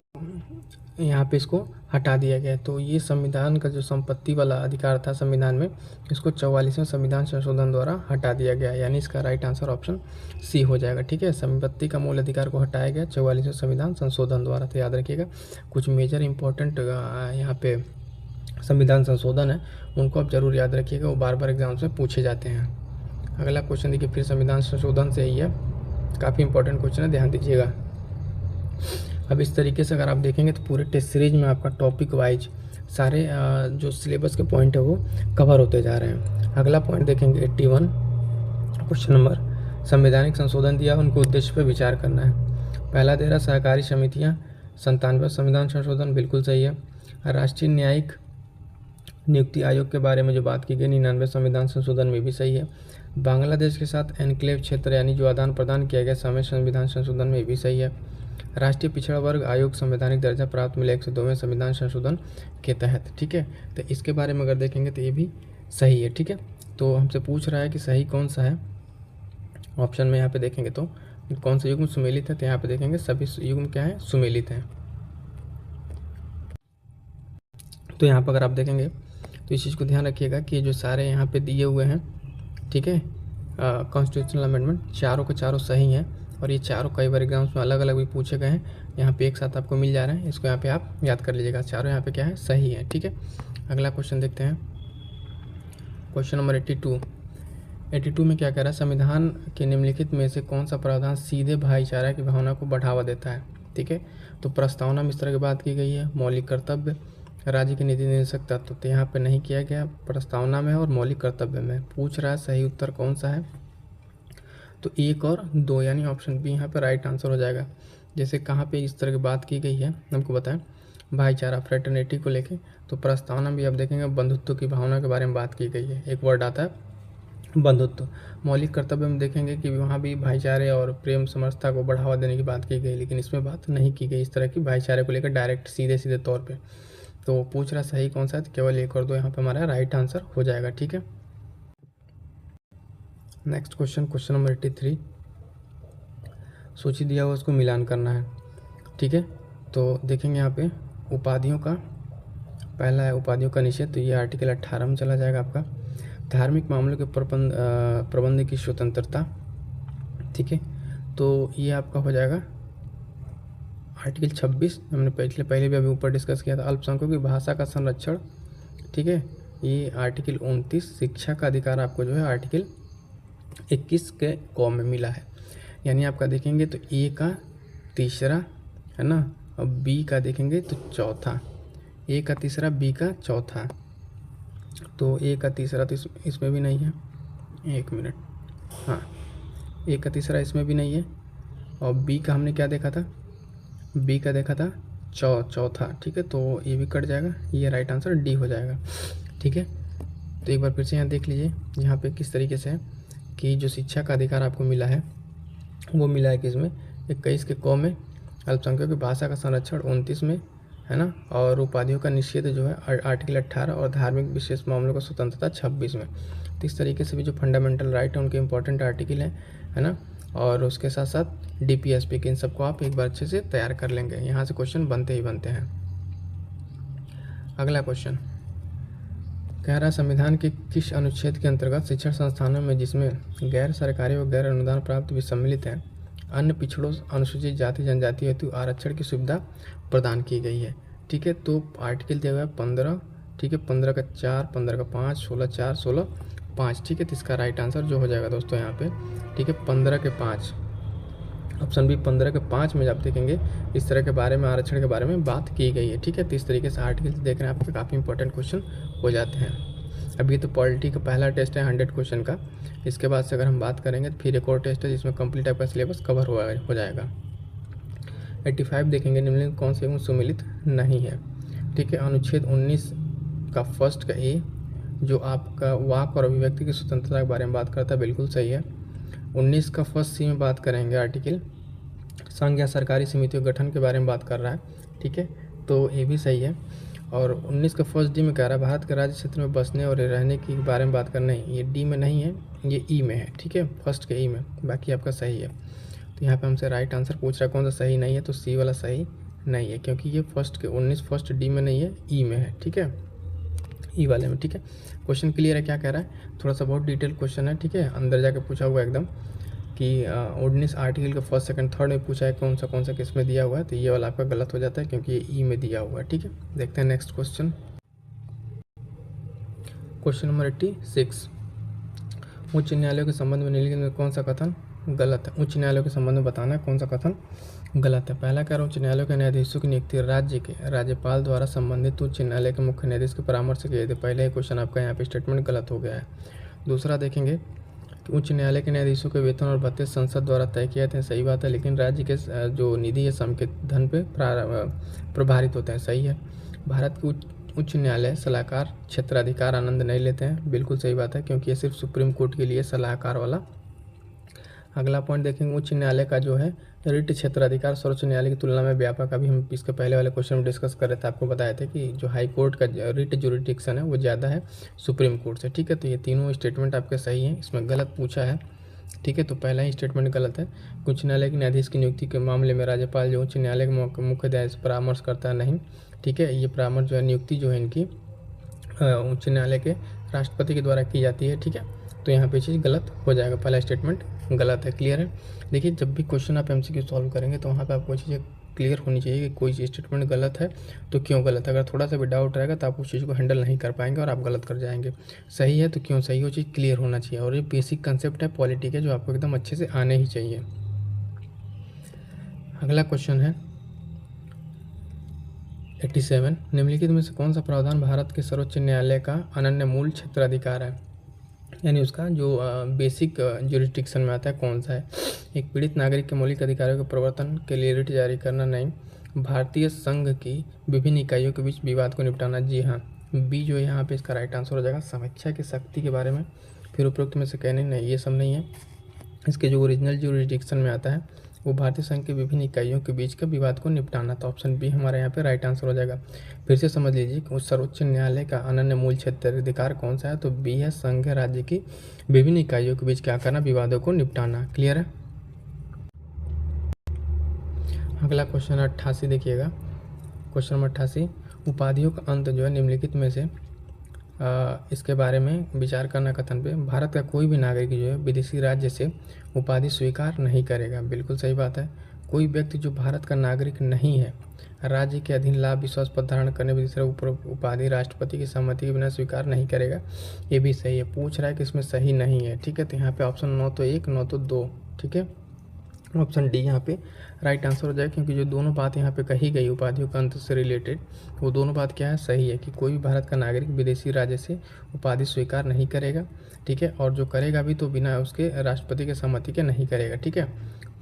यहाँ पे इसको हटा दिया गया। तो ये संविधान का जो संपत्ति वाला अधिकार था संविधान में, इसको 44वें संविधान संशोधन द्वारा हटा दिया गया, यानी इसका राइट आंसर ऑप्शन सी हो जाएगा। ठीक है, संपत्ति का मूल अधिकार को हटाया गया 44वें संविधान संशोधन द्वारा। तो याद रखिएगा कुछ मेजर इंपॉर्टेंट यहाँ पे संविधान संशोधन है उनको आप जरूर याद रखिएगा, वो बार बार एग्जाम्स में पूछे जाते हैं। अगला क्वेश्चन देखिए, फिर संविधान संशोधन से ही है, काफ़ी इंपॉर्टेंट क्वेश्चन है, ध्यान दीजिएगा। अब इस तरीके से अगर आप देखेंगे तो पूरे टेस्ट सीरीज में आपका टॉपिक वाइज सारे जो सिलेबस के पॉइंट है वो कवर होते जा रहे हैं। अगला पॉइंट देखेंगे 81 क्वेश्चन नंबर, संवैधानिक संशोधन दिया उनको उद्देश्य पर विचार करना है। पहला दे रहा सहकारी समितियाँ, 97 संविधान संशोधन बिल्कुल सही है। राष्ट्रीय न्यायिक नियुक्ति आयोग के बारे में जो बात की गई 99 संविधान संशोधन में भी सही है। बांग्लादेश के साथ एनक्लेव क्षेत्र यानी जो आदान प्रदान किया गया समय संविधान संशोधन में भी सही है। राष्ट्रीय पिछड़ा वर्ग आयोग संवैधानिक दर्जा प्राप्त मिला 102वें संविधान संशोधन के तहत। ठीक है, तो इसके बारे में अगर देखेंगे तो ये भी सही है। ठीक है, तो हमसे पूछ रहा है कि सही कौन सा है। ऑप्शन में यहाँ पे देखेंगे तो कौन सा युग्म सुमेलित है, तो यहाँ पे देखेंगे सभी युग्म क्या है, सुमेलित हैं। तो यहाँ पर अगर आप देखेंगे तो इस चीज़ को ध्यान रखिएगा कि जो सारे यहाँ पे दिए हुए हैं, ठीक है, कॉन्स्टिट्यूशनल अमेंडमेंट चारों के चारों सही हैं और ये चारों कई बार एग्जाम्स में अलग अलग भी पूछे गए हैं, यहाँ पे एक साथ आपको मिल जा रहे हैं, इसको यहाँ पे आप याद कर लीजिएगा, चारों यहाँ पे क्या है, सही है। ठीक है, अगला क्वेश्चन देखते हैं, क्वेश्चन नंबर 82 में क्या कह रहा है, संविधान के निम्नलिखित में से कौन सा प्रावधान सीधे भाईचारा की भावना को बढ़ावा देता है। ठीक है, तो प्रस्तावना में इस तरह की बात की गई है, मौलिक कर्तव्य, राज्य के नीति निर्देशक तत्व, तो यहाँ पे नहीं किया गया, प्रस्तावना में और मौलिक कर्तव्य में। पूछ रहा है सही उत्तर कौन सा है, तो 1 और 2 यानी ऑप्शन बी यहाँ पे राइट आंसर हो जाएगा। जैसे कहाँ पे इस तरह की बात की गई है हमको बताएं, भाईचारा फ्रेटर्निटी को लेके, तो प्रस्तावना भी आप देखेंगे बंधुत्व की भावना के बारे में बात की गई है, एक वर्ड आता है बंधुत्व। मौलिक कर्तव्य में देखेंगे कि वहाँ भी भाईचारे और प्रेम समरसता को बढ़ावा देने की बात की गई, लेकिन इसमें बात नहीं की गई इस तरह की भाईचारे को लेकर डायरेक्ट सीधे तौर पर। तो पूछ रहा सही कौन सा है, तो केवल 1 और 2 यहाँ पे हमारा राइट आंसर हो जाएगा। ठीक है, नेक्स्ट क्वेश्चन, क्वेश्चन नंबर 83, सूची दिया हुआ उसको मिलान करना है। ठीक है, तो देखेंगे यहाँ पे उपाधियों का, पहला है उपाधियों का निषेध, तो ये आर्टिकल 18 में चला जाएगा आपका। धार्मिक मामलों के प्रबंध की स्वतंत्रता, ठीक है, तो ये आपका हो जाएगा आर्टिकल 26, हमने पहले भी अभी ऊपर डिस्कस किया था। अल्पसंख्यकों की भाषा का संरक्षण, ठीक है, ये आर्टिकल 29। शिक्षा का अधिकार आपको जो है आर्टिकल 21 के कॉम में मिला है, यानी आपका देखेंगे तो ए का तीसरा है ना, और बी का देखेंगे तो चौथा, ए का तीसरा बी का चौथा, तो ए का तीसरा तो इसमें भी नहीं है, 1 मिनट, हाँ, ए का तीसरा इसमें भी नहीं है, और बी का हमने क्या देखा था, बी का देखा था चौथा। ठीक है, तो ये भी कट जाएगा, ये राइट आंसर डी हो जाएगा। ठीक है, तो एक बार फिर से यहाँ देख लीजिए यहाँ पे किस तरीके से है कि जो शिक्षा का अधिकार आपको मिला है वो मिला है किसमें, 21 के क में, अल्पसंख्यकों की भाषा का संरक्षण 29 में, है ना, और उपाधियों का निषेध जो है आर्टिकल 18 और धार्मिक विशेष मामलों का स्वतंत्रता 26 में। तो इस तरीके से भी जो फंडामेंटल राइट है उनके इंपॉर्टेंट आर्टिकल है ना, और उसके साथ साथ DPSP के इन सबको आप एक बार अच्छे से तैयार कर लेंगे। यहाँ से क्वेश्चन बनते ही बनते हैं। अगला क्वेश्चन कह रहा है संविधान के किस अनुच्छेद के अंतर्गत शिक्षण संस्थानों में जिसमें गैर सरकारी व गैर अनुदान प्राप्त भी सम्मिलित हैं अन्य पिछड़ों अनुसूचित जाति जनजाति हेतु आरक्षण की सुविधा प्रदान की गई है। ठीक है, तो आर्टिकल दिया हुआ है 15, ठीक है, 15 का 4, 15 का 5, 16 4, 16 5, ठीक है। तो इसका राइट आंसर जो हो जाएगा दोस्तों यहाँ पे, ठीक है, 15 के 5, ऑप्शन बी 15 के 5 में आप देखेंगे इस तरह के बारे में, आरक्षण के बारे में बात की गई है। ठीक है, तो इस तरीके से आर्टिकल से देख रहे हैं आपके काफ़ी इंपॉर्टेंट क्वेश्चन हो जाते हैं। अभी तो पॉलिटी का पहला टेस्ट है 100 क्वेश्चन का, इसके बाद से अगर हम बात करेंगे तो फिर एक और टेस्ट है जिसमें कंप्लीट आपका सिलेबस कवर हो जाएगा। 85 देखेंगे निम्नलिखित कौन से सम्मिलित नहीं है। ठीक है, अनुच्छेद 19 का फर्स्ट का ए जो आपका वाक और अभिव्यक्ति की स्वतंत्रता के बारे में बात करता है, बिल्कुल सही है। 19 का फर्स्ट सी में बात करेंगे आर्टिकल संघ या सरकारी समितियों के गठन के बारे में बात कर रहा है। ठीक है, तो ये भी सही है। और 19 का फर्स्ट डी में कह रहा है भारत के राज्य क्षेत्र में बसने और रहने के बारे में बात करना है, ये डी में नहीं है, ये ई में है। ठीक है, फर्स्ट के ई में, बाकी आपका सही है। तो यहाँ पे हमसे राइट आंसर पूछ रहा है कौन सा सही नहीं है, तो सी वाला सही नहीं है क्योंकि ये फर्स्ट के 19 फर्स्ट डी में नहीं है, ई में है। ठीक है, ई वाले में। ठीक है, क्वेश्चन क्लियर है क्या कह रहा है, थोड़ा सा बहुत डिटेल क्वेश्चन है। ठीक है, अंदर जाके पूछा हुआ एकदम कि 19 आर्टिकल का फर्स्ट सेकंड थर्ड में पूछा है कौन सा किस में दिया हुआ है, तो ये वाला आपका गलत हो जाता है क्योंकि ये ई में दिया हुआ है। ठीक है, देखते हैं नेक्स्ट क्वेश्चन। क्वेश्चन नंबर 86, उच्च न्यायालयों के संबंध में निम्नलिखित में कौन सा कथन गलत है। उच्च न्यायालयों के संबंध में बताना है कौन सा कथन गलत है। पहला कह रहा हूँ उच्च न्यायालयों के न्यायाधीशों की नियुक्ति राज्य के राज्यपाल द्वारा संबंधित उच्च न्यायालय के मुख्य न्यायाधीश के परामर्श से किए थे। पहले ही क्वेश्चन आपका यहाँ पे स्टेटमेंट गलत हो गया है। दूसरा देखेंगे कि उच्च न्यायालय के न्यायाधीशों के वेतन और भत्ते संसद द्वारा तय किए थे, सही बात है, लेकिन राज्य के जो निधि है सम के धन पे प्रभारित होते हैं, सही है। भारत के उच्च न्यायालय सलाहकार क्षेत्राधिकार आनंद नहीं लेते हैं, बिल्कुल सही बात है, क्योंकि ये सिर्फ सुप्रीम कोर्ट के लिए सलाहकार वाला। अगला पॉइंट देखेंगे उच्च न्यायालय का जो है रिट क्षेत्राधिकार सर्वोच्च न्यायालय की तुलना में व्यापक। अभी हम इसके पहले वाले क्वेश्चन में डिस्कस कर रहे थे, आपको बताए थे कि जो हाई कोर्ट का रिट जुरिडिक्शन है वो ज़्यादा है सुप्रीम कोर्ट से। ठीक है, तो ये तीनों स्टेटमेंट आपके सही हैं, इसमें गलत पूछा है। ठीक है, तो पहला ही स्टेटमेंट गलत है। उच्च न्यायालय के न्यायाधीश की नियुक्ति के मामले में राज्यपाल जो उच्च न्यायालय के मुख्य न्यायाधीश परामर्श करता है, नहीं। ठीक है, ये परामर्श जो है नियुक्ति जो है इनकी उच्च न्यायालय के राष्ट्रपति के द्वारा की जाती है। ठीक है, तो यहाँ पे चीज़ गलत हो जाएगा, पहला स्टेटमेंट गलत है। क्लियर है। देखिए जब भी क्वेश्चन आप MCQ सॉल्व करेंगे तो वहाँ पे आपको चीज़ें क्लियर होनी चाहिए कि कोई स्टेटमेंट गलत है तो क्यों गलत है। अगर थोड़ा सा भी डाउट रहेगा तो आप उस चीज़ को हैंडल नहीं कर पाएंगे और आप गलत कर जाएंगे। सही है तो क्यों सही हो, चीज़ क्लियर होना चाहिए। और ये बेसिक कंसेप्ट है पॉलिटी के जो आपको एकदम अच्छे से आने ही चाहिए। अगला क्वेश्चन है 87, निम्नलिखित में से कौन सा प्रावधान भारत के सर्वोच्च न्यायालय का अनन्य मूल क्षेत्राधिकार है, यानी उसका जो बेसिक जुरिस्डिक्शन में आता है कौन सा है। एक पीड़ित नागरिक के मौलिक अधिकारों के प्रवर्तन के लिए रिट जारी करना, नहीं। भारतीय संघ की विभिन्न इकाइयों के बीच विवाद को निपटाना, जी हाँ, बी जो यहाँ पे इसका राइट आंसर हो जाएगा। समीक्षा की शक्ति के बारे में फिर उपरोक्त में से कहने नहीं, ये सब नहीं है। इसके जो ओरिजिनल जुरिस्डिक्शन में आता है वो भारतीय संघ के विभिन्न इकाइयों के बीच का विवाद को निपटाना, तो ऑप्शन बी हमारे यहाँ पे राइट आंसर हो जाएगा। फिर से समझ लीजिए कि उस सर्वोच्च न्यायालय का अनन्य मूल क्षेत्राधिकार कौन सा है, तो बी है संघ राज्य की विभिन्न इकाइयों के बीच क्या करना, विवादों को निपटाना। क्लियर है। अगला क्वेश्चन 88 देखिएगा, क्वेश्चन नंबर 88, उपाधियों का अंत जो है निम्नलिखित में से इसके बारे में विचार करना कथन पे। भारत का कोई भी नागरिक जो है विदेशी राज्य से उपाधि स्वीकार नहीं करेगा, बिल्कुल सही बात है। कोई व्यक्ति जो भारत का नागरिक नहीं है राज्य के अधीन लाभ विश्वास पद धारण करने में दूसरा उपाधि राष्ट्रपति की सहमति के बिना स्वीकार नहीं करेगा, ये भी सही है। पूछ रहा है कि इसमें सही नहीं है। ठीक है, तो यहाँ पे ऑप्शन 9 तो 1, 9 तो 2। ठीक है, ऑप्शन डी यहाँ पे राइट आंसर हो जाए, क्योंकि जो दोनों बात यहाँ पे कही गई उपाधियों का अंत से रिलेटेड, वो दोनों बात क्या है, सही है कि कोई भी भारत का नागरिक विदेशी राज्य से उपाधि स्वीकार नहीं करेगा। ठीक है, और जो करेगा भी तो बिना उसके राष्ट्रपति के सहमति के नहीं करेगा। ठीक है,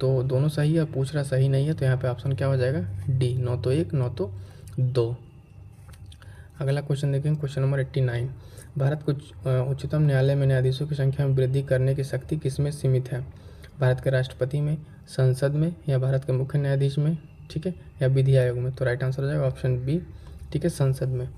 तो दोनों सही है, पूछ रहा सही नहीं है, तो यहाँ पे ऑप्शन क्या हो जाएगा, डी, 9 तो 1, 9 तो 2। अगला क्वेश्चन देखेंगे, क्वेश्चन नंबर 89, भारत को उच्चतम न्यायालय में न्यायाधीशों की संख्या में वृद्धि करने की शक्ति किसमें सीमित है? भारत के राष्ट्रपति में, संसद में, या भारत के मुख्य न्यायाधीश में, ठीक है, या विधि आयोग में? तो राइट आंसर हो जाएगा ऑप्शन बी, ठीक है, संसद में।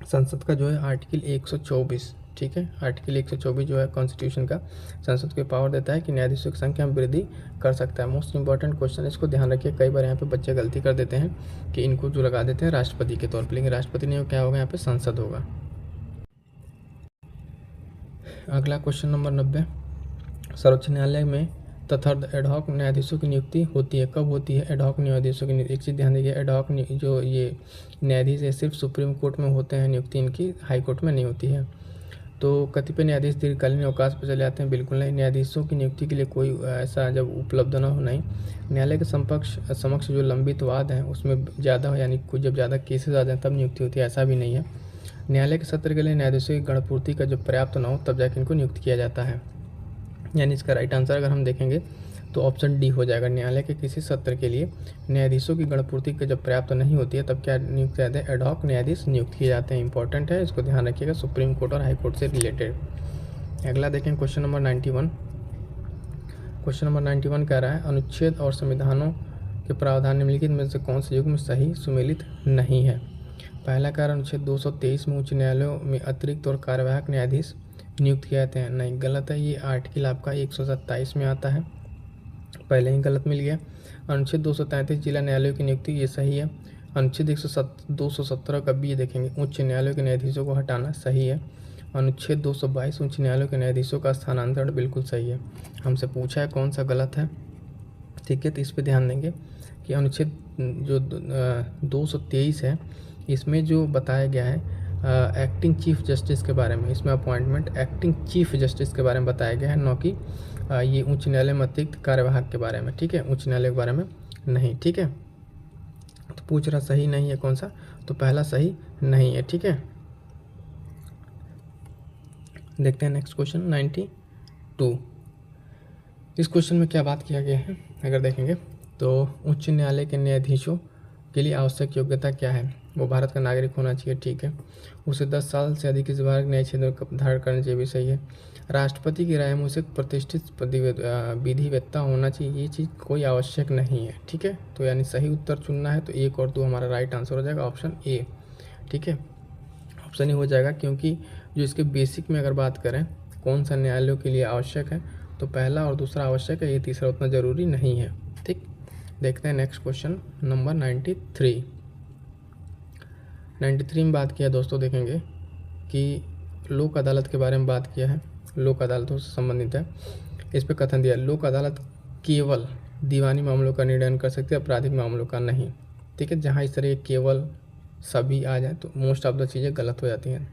संसद का जो है आर्टिकल 124, ठीक है, आर्टिकल 124 जो है कॉन्स्टिट्यूशन का संसद को पावर देता है कि न्यायाधीशों की संख्या में वृद्धि कर सकता है। मोस्ट इंपॉर्टेंट क्वेश्चन, इसको ध्यान रखिए। कई बार यहाँ पे बच्चे गलती कर देते हैं कि इनको जो लगा देते हैं राष्ट्रपति के तौर पर, लेकिन राष्ट्रपति नहीं, क्या होगा यहाँ पे, संसद होगा। अगला क्वेश्चन नंबर 90, सर्वोच्च न्यायालय में तथा एडहॉक न्यायाधीशों की नियुक्ति होती है, कब होती है एडहॉक न्यायाधीशों की नियुक्ति? एक चीज़ ध्यान दीजिए, एडहॉक जो ये न्यायाधीश है सिर्फ सुप्रीम कोर्ट में होते हैं नियुक्ति, इनकी हाई कोर्ट में नहीं होती है। तो कतिपय न्यायाधीश दीर्घकालीन अवकाश पर चले जाते हैं, बिल्कुल नहीं। न्यायाधीशों की नियुक्ति के लिए कोई ऐसा जब उपलब्ध न हो, नहीं। न्यायालय के समक्ष जो लंबित वाद हैं उसमें ज़्यादा हो, यानी कुछ जब ज़्यादा केसेस आ जाए तब नियुक्ति होती है, ऐसा भी नहीं है। न्यायालय के सत्र के लिए न्यायाधीशों की गणपूर्ति का जब पर्याप्त न हो तब जाकर इनको नियुक्त किया जाता है। यानी इसका राइट आंसर अगर हम देखेंगे तो ऑप्शन डी हो जाएगा। न्यायालय के किसी सत्र के लिए न्यायाधीशों की गणपूर्ति का जब पर्याप्त नहीं होती है तब क्या नियुक्त किया जाता है? एडहॉक न्यायाधीश नियुक्त किए जाते हैं। इंपॉर्टेंट है, इसको ध्यान रखिएगा, सुप्रीम कोर्ट और हाई कोर्ट से रिलेटेड। अगला देखें क्वेश्चन नंबर 91। क्वेश्चन नंबर 91 कह रहा है अनुच्छेद और संविधानों के प्रावधान निम्नलिखित में से कौन से युग में सही सुमेलित नहीं है? पहला कारण अनुच्छेद 223 में उच्च न्यायालयों में अतिरिक्त और कार्यवाहक न्यायाधीश नियुक्त किए जाते हैं, नहीं, गलत है। ये आर्टिकल आपका 127 में आता है, पहले ही गलत मिल गया। अनुच्छेद 233 जिला न्यायालयों की नियुक्ति, ये सही है। अनुच्छेद 217 का भी ये देखेंगे, उच्च न्यायालयों के न्यायाधीशों को हटाना, सही है। अनुच्छेद 222 उच्च न्यायालयों के न्यायाधीशों का स्थानांतरण, बिल्कुल सही है। हमसे पूछा है कौन सा गलत है, ठीक है, तो इस पर ध्यान देंगे कि अनुच्छेद जो 223 है इसमें जो बताया गया है एक्टिंग चीफ जस्टिस के बारे में, इसमें अपॉइंटमेंट एक्टिंग चीफ जस्टिस के बारे में बताया गया है, न कि ये उच्च न्यायालय में अतिरिक्त कार्यवाहक के बारे में, ठीक है, उच्च न्यायालय के बारे में नहीं, ठीक है। तो पूछ रहा सही नहीं है कौन सा, तो पहला सही नहीं है, ठीक है। देखते हैं नेक्स्ट क्वेश्चन 92। इस क्वेश्चन में क्या बात किया गया है अगर देखेंगे तो उच्च न्यायालय के न्यायाधीशों के लिए आवश्यक योग्यता क्या है? वो भारत का नागरिक होना चाहिए, ठीक है। उसे 10 साल से अधिक इस बार न्याय क्षेत्र में धारण करना चाहिए, भी सही है। राष्ट्रपति की राय में उसे प्रतिष्ठित विधिवेत्ता होना चाहिए, ये चीज़ कोई आवश्यक नहीं है, ठीक है। तो यानी सही उत्तर चुनना है तो 1 और 2 हमारा राइट आंसर हो जाएगा, ऑप्शन ए, ठीक है, ऑप्शन ही हो जाएगा। क्योंकि जो इसके बेसिक में अगर बात करें कौन सा न्यायालयों के लिए आवश्यक है तो पहला और दूसरा आवश्यक है, ये तीसरा उतना ज़रूरी नहीं है, ठीक। देखते हैं नेक्स्ट क्वेश्चन नंबर 93। 93 में बात किया दोस्तों, देखेंगे कि लोक अदालत के बारे में बात किया है, लोक अदालतों से संबंधित है। इस पर कथन दिया लोक अदालत केवल दीवानी मामलों का निर्णय कर सकती है, आपराधिक मामलों का नहीं, ठीक है। जहाँ इस तरह केवल सभी आ जाए तो मोस्ट ऑफ द चीज़ें गलत हो जाती हैं,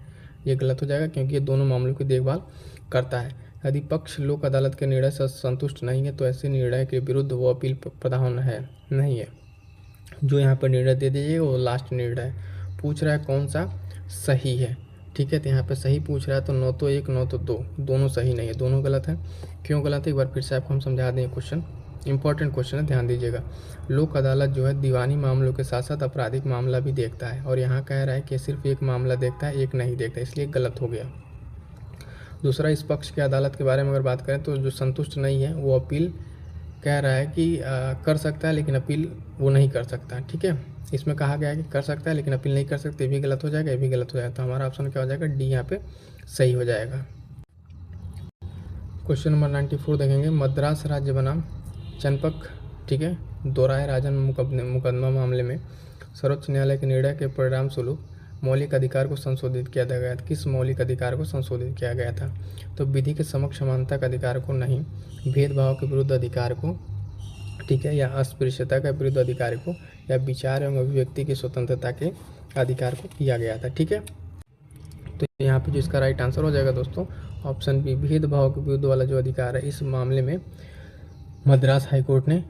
ये गलत हो जाएगा क्योंकि ये दोनों मामलों की देखभाल करता है। यदि पक्ष लोक अदालत के निर्णय से संतुष्ट नहीं है तो ऐसे निर्णय के विरुद्ध वो अपील प्रावधान है नहीं है। जो यहाँ पर निर्णय दे दीजिएगा वो लास्ट निर्णय। पूछ रहा है कौन सा सही है, ठीक है, तो यहाँ पे सही पूछ रहा है तो 9 तो 1 9 तो 2, दोनों सही नहीं है, दोनों गलत है। क्यों गलत है एक बार फिर से आपको हम समझा दें, क्वेश्चन इंपॉर्टेंट क्वेश्चन है, ध्यान दीजिएगा। लोक अदालत जो है दीवानी मामलों के साथ साथ आपराधिक मामला भी देखता है, और यहाँ कह रहा है कि सिर्फ एक मामला देखता है, एक नहीं देखता, इसलिए गलत हो गया। दूसरा, इस पक्ष की अदालत के बारे में अगर बात करें तो जो संतुष्ट नहीं है वो अपील कह रहा है कि कर सकता है लेकिन अपील वो नहीं कर सकता, ठीक है। इसमें कहा गया है कि कर सकता है लेकिन अपील नहीं कर सकते, ये भी गलत हो जाएगा, ये भी गलत हो जाएगा, तो हमारा ऑप्शन क्या हो जाएगा, डी यहाँ पे सही हो जाएगा। क्वेश्चन नंबर 94 देखेंगे, मद्रास राज्य बनाम चंपक, ठीक है, दोराए राजन मुकदमा मामले में सर्वोच्च न्यायालय के निर्णय के परिणाम स्वरूप मौलिक अधिकार को संशोधित किया गया था। किस मौलिक अधिकार को संशोधित किया गया था? तो विधि के समक्ष समानता का अधिकार को नहीं, भेदभाव के विरुद्ध अधिकार को, ठीक है, या अस्पृश्यता के विरुद्ध अधिकार को, या विचार एवं अभिव्यक्ति की स्वतंत्रता के अधिकार को किया गया था, ठीक है। तो यहाँ पे जो इसका राइट आंसर हो जाएगा दोस्तों ऑप्शन बी, भेदभाव के विरुद्ध वाला जो अधिकार है इस मामले में मद्रास हाई कोर्ट ने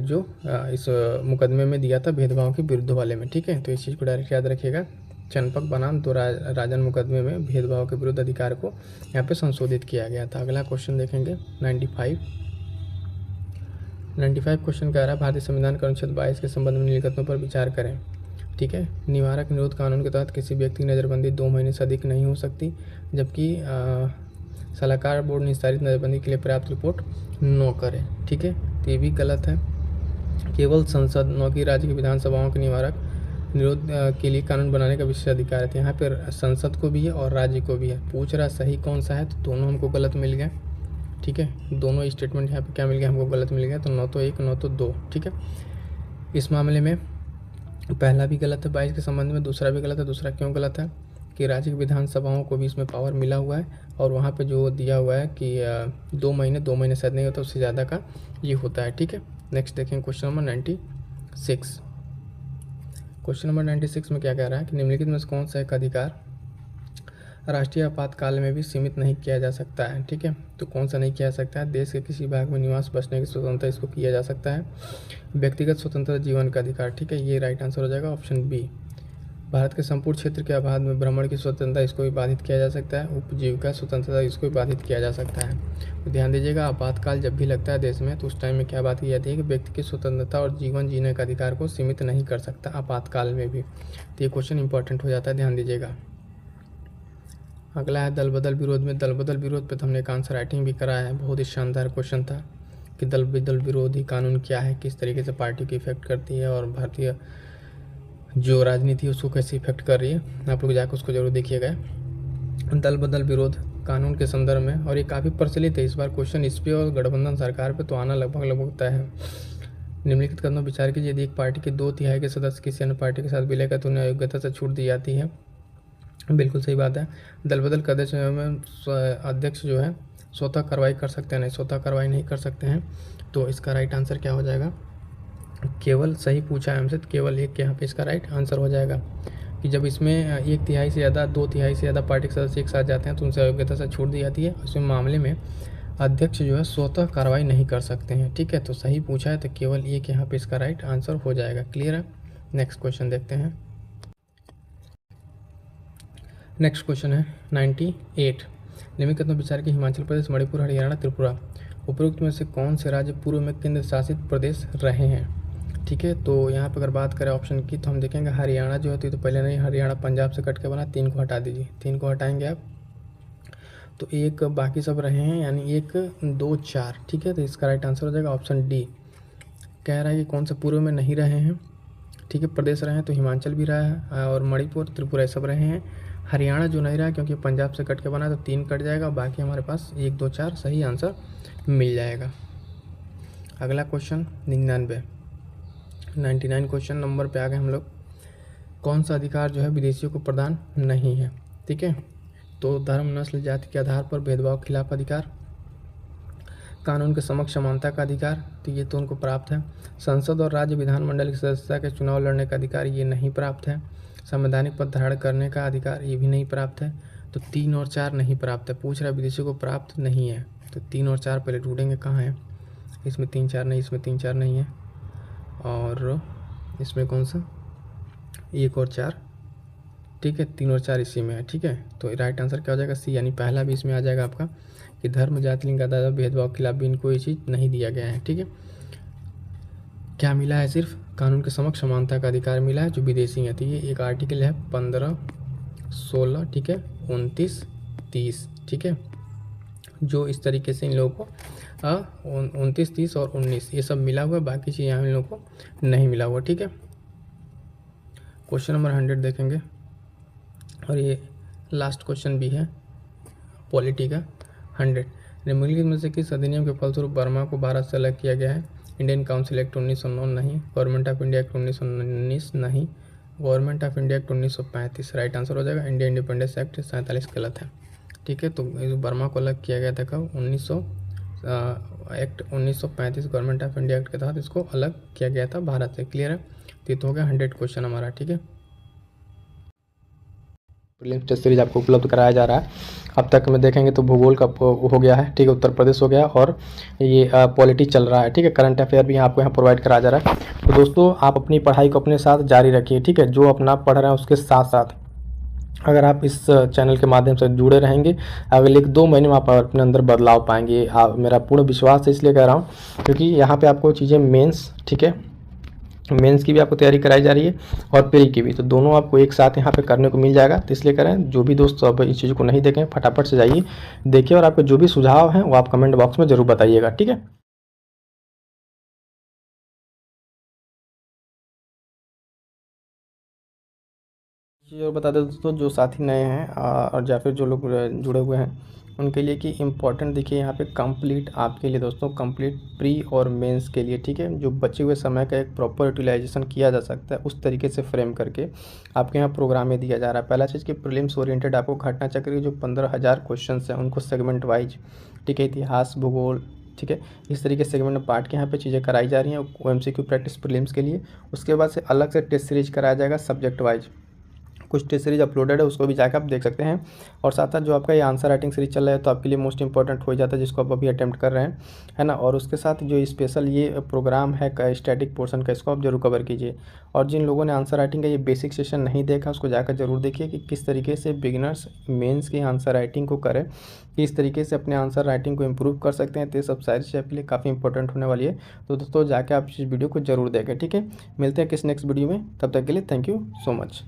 जो इस मुकदमे में दिया था भेदभाव के विरुद्ध वाले में, ठीक है। तो इस चीज़ को डायरेक्ट याद रखिएगा, चंपक बनाम राजन मुकदमे में भेदभाव के विरुद्ध अधिकार को यहाँ पे संशोधित किया गया था। अगला क्वेश्चन देखेंगे 95 क्वेश्चन कह रहा है भारतीय संविधान के अनुच्छेद 22 के संबंध में निम्नलिखितों पर विचार करें। ठीक है। निवारक निरोध कानून के तहत किसी व्यक्ति की नज़रबंदी 2 महीने से अधिक नहीं हो सकती, जबकि सलाहकार बोर्ड निस्तारित नज़रबंदी के लिए पर्याप्त रिपोर्ट न करे। ठीक है, तो ये भी गलत है। केवल संसद न कि राज्य की विधानसभाओं के निवारक निरोध के लिए कानून बनाने का विशेष अधिकार है। तो यहाँ पर संसद को भी है और राज्य को भी है। पूछ रहा सही कौन सा है, तो दोनों हमको गलत मिल गए। ठीक है, दोनों स्टेटमेंट यहाँ पे क्या मिल गया, हमको गलत मिल गया। तो 9 तो 1, 9 तो 2। ठीक है, इस मामले में पहला भी गलत है 22 के संबंध में, दूसरा भी गलत है। दूसरा क्यों गलत है कि राज्य की विधानसभाओं को भी इसमें पावर मिला हुआ है, और वहाँ पे जो दिया हुआ है कि 2 महीने शायद नहीं होता, उससे ज़्यादा का ये होता है। ठीक है, नेक्स्ट देखें क्वेश्चन नंबर 96। क्वेश्चन नंबर 96 में क्या कह रहा है कि निम्नलिखित में से कौन सा एक अधिकार राष्ट्रीय आपातकाल में भी सीमित नहीं किया जा सकता है। ठीक है, तो कौन सा नहीं किया जा सकता है। देश के किसी भाग में निवास बसने की स्वतंत्रता, इसको किया जा सकता है। व्यक्तिगत स्वतंत्रता जीवन का अधिकार, ठीक है, ये राइट आंसर हो जाएगा ऑप्शन बी। भारत के संपूर्ण क्षेत्र के आबाद में भ्रमण की स्वतंत्रता, इसको भी बाधित किया जा सकता है। उपजीविका स्वतंत्रता, इसको भी बाधित किया जा सकता है। तो ध्यान दीजिएगा, आपातकाल जब भी लगता है देश में, तो उस टाइम में क्या बात की जाती है कि व्यक्ति की स्वतंत्रता और जीवन जीने का अधिकार को सीमित नहीं कर सकता आपातकाल में भी। तो ये क्वेश्चन इंपॉर्टेंट हो जाता है, ध्यान दीजिएगा। अगला है दल बदल विरोध में। दल बदल विरोध पे तो हमने एक आंसर राइटिंग भी कराया है, बहुत ही शानदार क्वेश्चन था कि दल बदल विरोधी कानून क्या है, किस तरीके से पार्टी को इफेक्ट करती है और भारतीय जो राजनीति है उसको कैसे इफेक्ट कर रही है। आप लोग जाकर उसको जरूर देखिएगा, दल बदल विरोध कानून के संदर्भ में। और ये काफ़ी प्रचलित है, इस बार क्वेश्चन इस पे और गठबंधन सरकार पे तो आना लगभग तय है। निम्नलिखित कदमों विचार कीजिए, यदि एक पार्टी के 2/3 के सदस्य किसी अन्य पार्टी के साथ विलय कर तो उन्हें अयोग्यता से छूट दी जाती है। बिल्कुल सही बात है। दल बदल के अध्यक्ष जो है स्वतः कार्रवाई कर सकते हैं, नहीं स्वतः कार्रवाई नहीं कर सकते हैं। तो इसका राइट आंसर क्या हो जाएगा, केवल सही पूछा है हमसे, तो केवल एक यहाँ पे इसका राइट आंसर हो जाएगा कि जब इसमें 1/3 से ज़्यादा 2/3 से ज़्यादा पार्टी के सदस्य एक साथ जाते हैं तो उनसे अयोग्यता से छूट दी जाती है। इसमें मामले में अध्यक्ष जो है स्वतः कार्रवाई नहीं कर सकते हैं। ठीक है, तो सही पूछा है, तो केवल एक यहाँ पे इसका राइट आंसर हो जाएगा। क्लियर है। नेक्स्ट क्वेश्चन देखते हैं। नेक्स्ट क्वेश्चन है 98। निम्नलिखित में विचार की हिमाचल प्रदेश, मणिपुर, हरियाणा, त्रिपुरा उपरोक्त में से कौन से राज्य पूर्व में केंद्र शासित प्रदेश रहे हैं। ठीक है, तो यहाँ पर अगर बात करें ऑप्शन की, तो हम देखेंगे हरियाणा जो है तो पहले नहीं, हरियाणा पंजाब से कट के बना, 3 को हटा दीजिए, 3 को हटाएंगे आप तो एक बाकी सब रहे हैं, यानी 1, 2, 4। ठीक है, तो इसका राइट आंसर हो जाएगा ऑप्शन डी। कह रहा है कि कौन से पूर्व में नहीं रहे हैं। ठीक है, प्रदेश रहे हैं तो हिमाचल भी रहा है और मणिपुर, त्रिपुरा सब रहे हैं। हरियाणा जो नहीं रहा क्योंकि पंजाब से कट के बना, तो 3 कट जाएगा, बाकी हमारे पास 1, 2, 4 सही आंसर मिल जाएगा। अगला क्वेश्चन 99 क्वेश्चन नंबर पे आ गए हम लोग। कौन सा अधिकार जो है विदेशियों को प्रदान नहीं है। ठीक है, तो धर्म, नस्ल, जाति के आधार पर भेदभाव के खिलाफ अधिकार, कानून के समक्ष समानता का अधिकार, तो ये तो उनको प्राप्त है। संसद और राज्य विधानमंडल की सदस्यता के चुनाव लड़ने का अधिकार, ये नहीं प्राप्त है। संवैधानिक पद धारण करने का अधिकार, ये भी नहीं प्राप्त है। तो 3 और 4 नहीं प्राप्त है। पूछ रहा है विदेशियों को प्राप्त नहीं है, तो 3 और 4 पहले ढूंढेंगे कहाँ है। इसमें 3, 4 नहीं, इसमें 3, 4 नहीं है, और इसमें कौन सा 1 और 4। ठीक है, 3 और 4 इसी में है। ठीक है, तो राइट आंसर क्या हो जाएगा, सी, यानी पहला भी इसमें आ जाएगा आपका कि धर्म, जाति, लिंग, आदि भेदभाव के खिलाफ भी इनको ये चीज़ नहीं दिया गया है। ठीक है, क्या मिला है, सिर्फ कानून के समक्ष समानता का अधिकार मिला है जो विदेशी है। तो ये एक आर्टिकल है 15, 16, ठीक है, 29, 30। ठीक है, जो इस तरीके से इन लोगों को 29, 30 और 19 ये सब मिला हुआ है, बाकी चीज़ यहाँ इन लोगों को नहीं मिला हुआ। ठीक है, क्वेश्चन नंबर 100 देखेंगे और ये लास्ट क्वेश्चन भी है पॉलिटी का। 100 निम्नलिखित में से किस अधिनियम के फलस्वरूप बर्मा को भारत से अलग किया गया है। इंडियन काउंसिल एक्ट 1909 नहीं, गवर्नमेंट ऑफ इंडिया एक्ट 1919 नहीं, government of India act 1935 right answer हो जाएगा। इंडिया इंडिपेंडेंस एक्ट 47 गलत है। ठीक है, तो बर्मा को अलग किया गया था कब, 1935 गवर्नमेंट ऑफ इंडिया एक्ट के तहत इसको अलग किया गया था भारत से। क्लियर है, तो ये तो हो गया 100 क्वेश्चन हमारा। ठीक है, प्रीलिम्स टेस्ट सीरीज आपको उपलब्ध कराया जा रहा है। अब तक में देखेंगे तो भूगोल का हो गया है, ठीक है, उत्तर प्रदेश हो गया, और ये पॉलिटी चल रहा है। ठीक है, करंट अफेयर भी आपको यहाँ प्रोवाइड कराया जा रहा है। तो दोस्तों आप अपनी पढ़ाई को अपने साथ जारी रखिए। ठीक है, जो अपना पढ़ रहे हैं उसके साथ साथ अगर आप इस चैनल के माध्यम से जुड़े रहेंगे, अगले 1-2 महीने में आप अपने अंदर बदलाव पाएंगे। मेरा पूर्ण विश्वास है, इसलिए कह रहा हूँ क्योंकि यहाँ पे आपको चीज़ें मेंस, ठीक है, मेंस की भी आपको तैयारी कराई जा रही है और प्री की भी, तो दोनों आपको एक साथ यहाँ पे करने को मिल जाएगा। तो इसलिए करें, जो भी दोस्त अब इस चीज़ को नहीं देखें फटाफट से जाइए देखिए, और आपके जो भी सुझाव हैं वो आप कमेंट बॉक्स में ज़रूर बताइएगा, ठीक है। चीज़ और बता दें दोस्तों, जो साथी नए हैं और या फिर जो लोग जुड़े हुए हैं उनके लिए कि इम्पोर्टेंट देखिए यहाँ पे कंप्लीट आपके लिए दोस्तों, कंप्लीट प्री और मेंस के लिए, ठीक है, जो बचे हुए समय का एक प्रॉपर यूटिलाइजेशन किया जा सकता है उस तरीके से फ्रेम करके आपके यहाँ प्रोग्राम में दिया जा रहा है। पहला चीज़ कि प्रीलिम्स ओरिएंटेड आपको घटना चक्र की जो 15,000 क्वेश्चन हैं उनको सेगमेंट वाइज, ठीक है, इतिहास, भूगोल, ठीक है, इस तरीके से सेगमेंट में बांट के यहाँ पे चीज़ें कराई जा रही हैं OMCQ प्रैक्टिस प्रीलिम्स के लिए। उसके बाद से अलग से टेस्ट सीरीज कराया जाएगा सब्जेक्ट वाइज, कुछ टेस्ट सीरीज अपलोडेड है, उसको भी जाकर आप देख सकते हैं। और साथ साथ जो आपका ये आंसर राइटिंग सीरीज चल रहा है तो आपके लिए मोस्ट इंपॉर्टेंट हो जाता है, जिसको आप अभी अटेम्प्ट कर रहे हैं, है ना। और उसके साथ जो स्पेशल ये प्रोग्राम है स्टैटिक पोर्शन का, इसको आप जरूर कवर कीजिए। और जिन लोगों ने आंसर राइटिंग का ये बेसिक सेशन नहीं देखा उसको जाकर जरूर देखिए कि किस तरीके से बिगिनर्स मेंस की आंसर राइटिंग को करें, किस तरीके से अपने आंसर राइटिंग को इम्प्रूव कर सकते हैं। तो ये सब सारी चीज़ें आपके लिए काफ़ी इंपॉर्टेंट होने वाली है। तो दोस्तों जाके आप इस वीडियो को जरूर देखें, ठीक है। मिलते हैं किस नेक्स्ट वीडियो में, तब तक के लिए थैंक यू सो मच।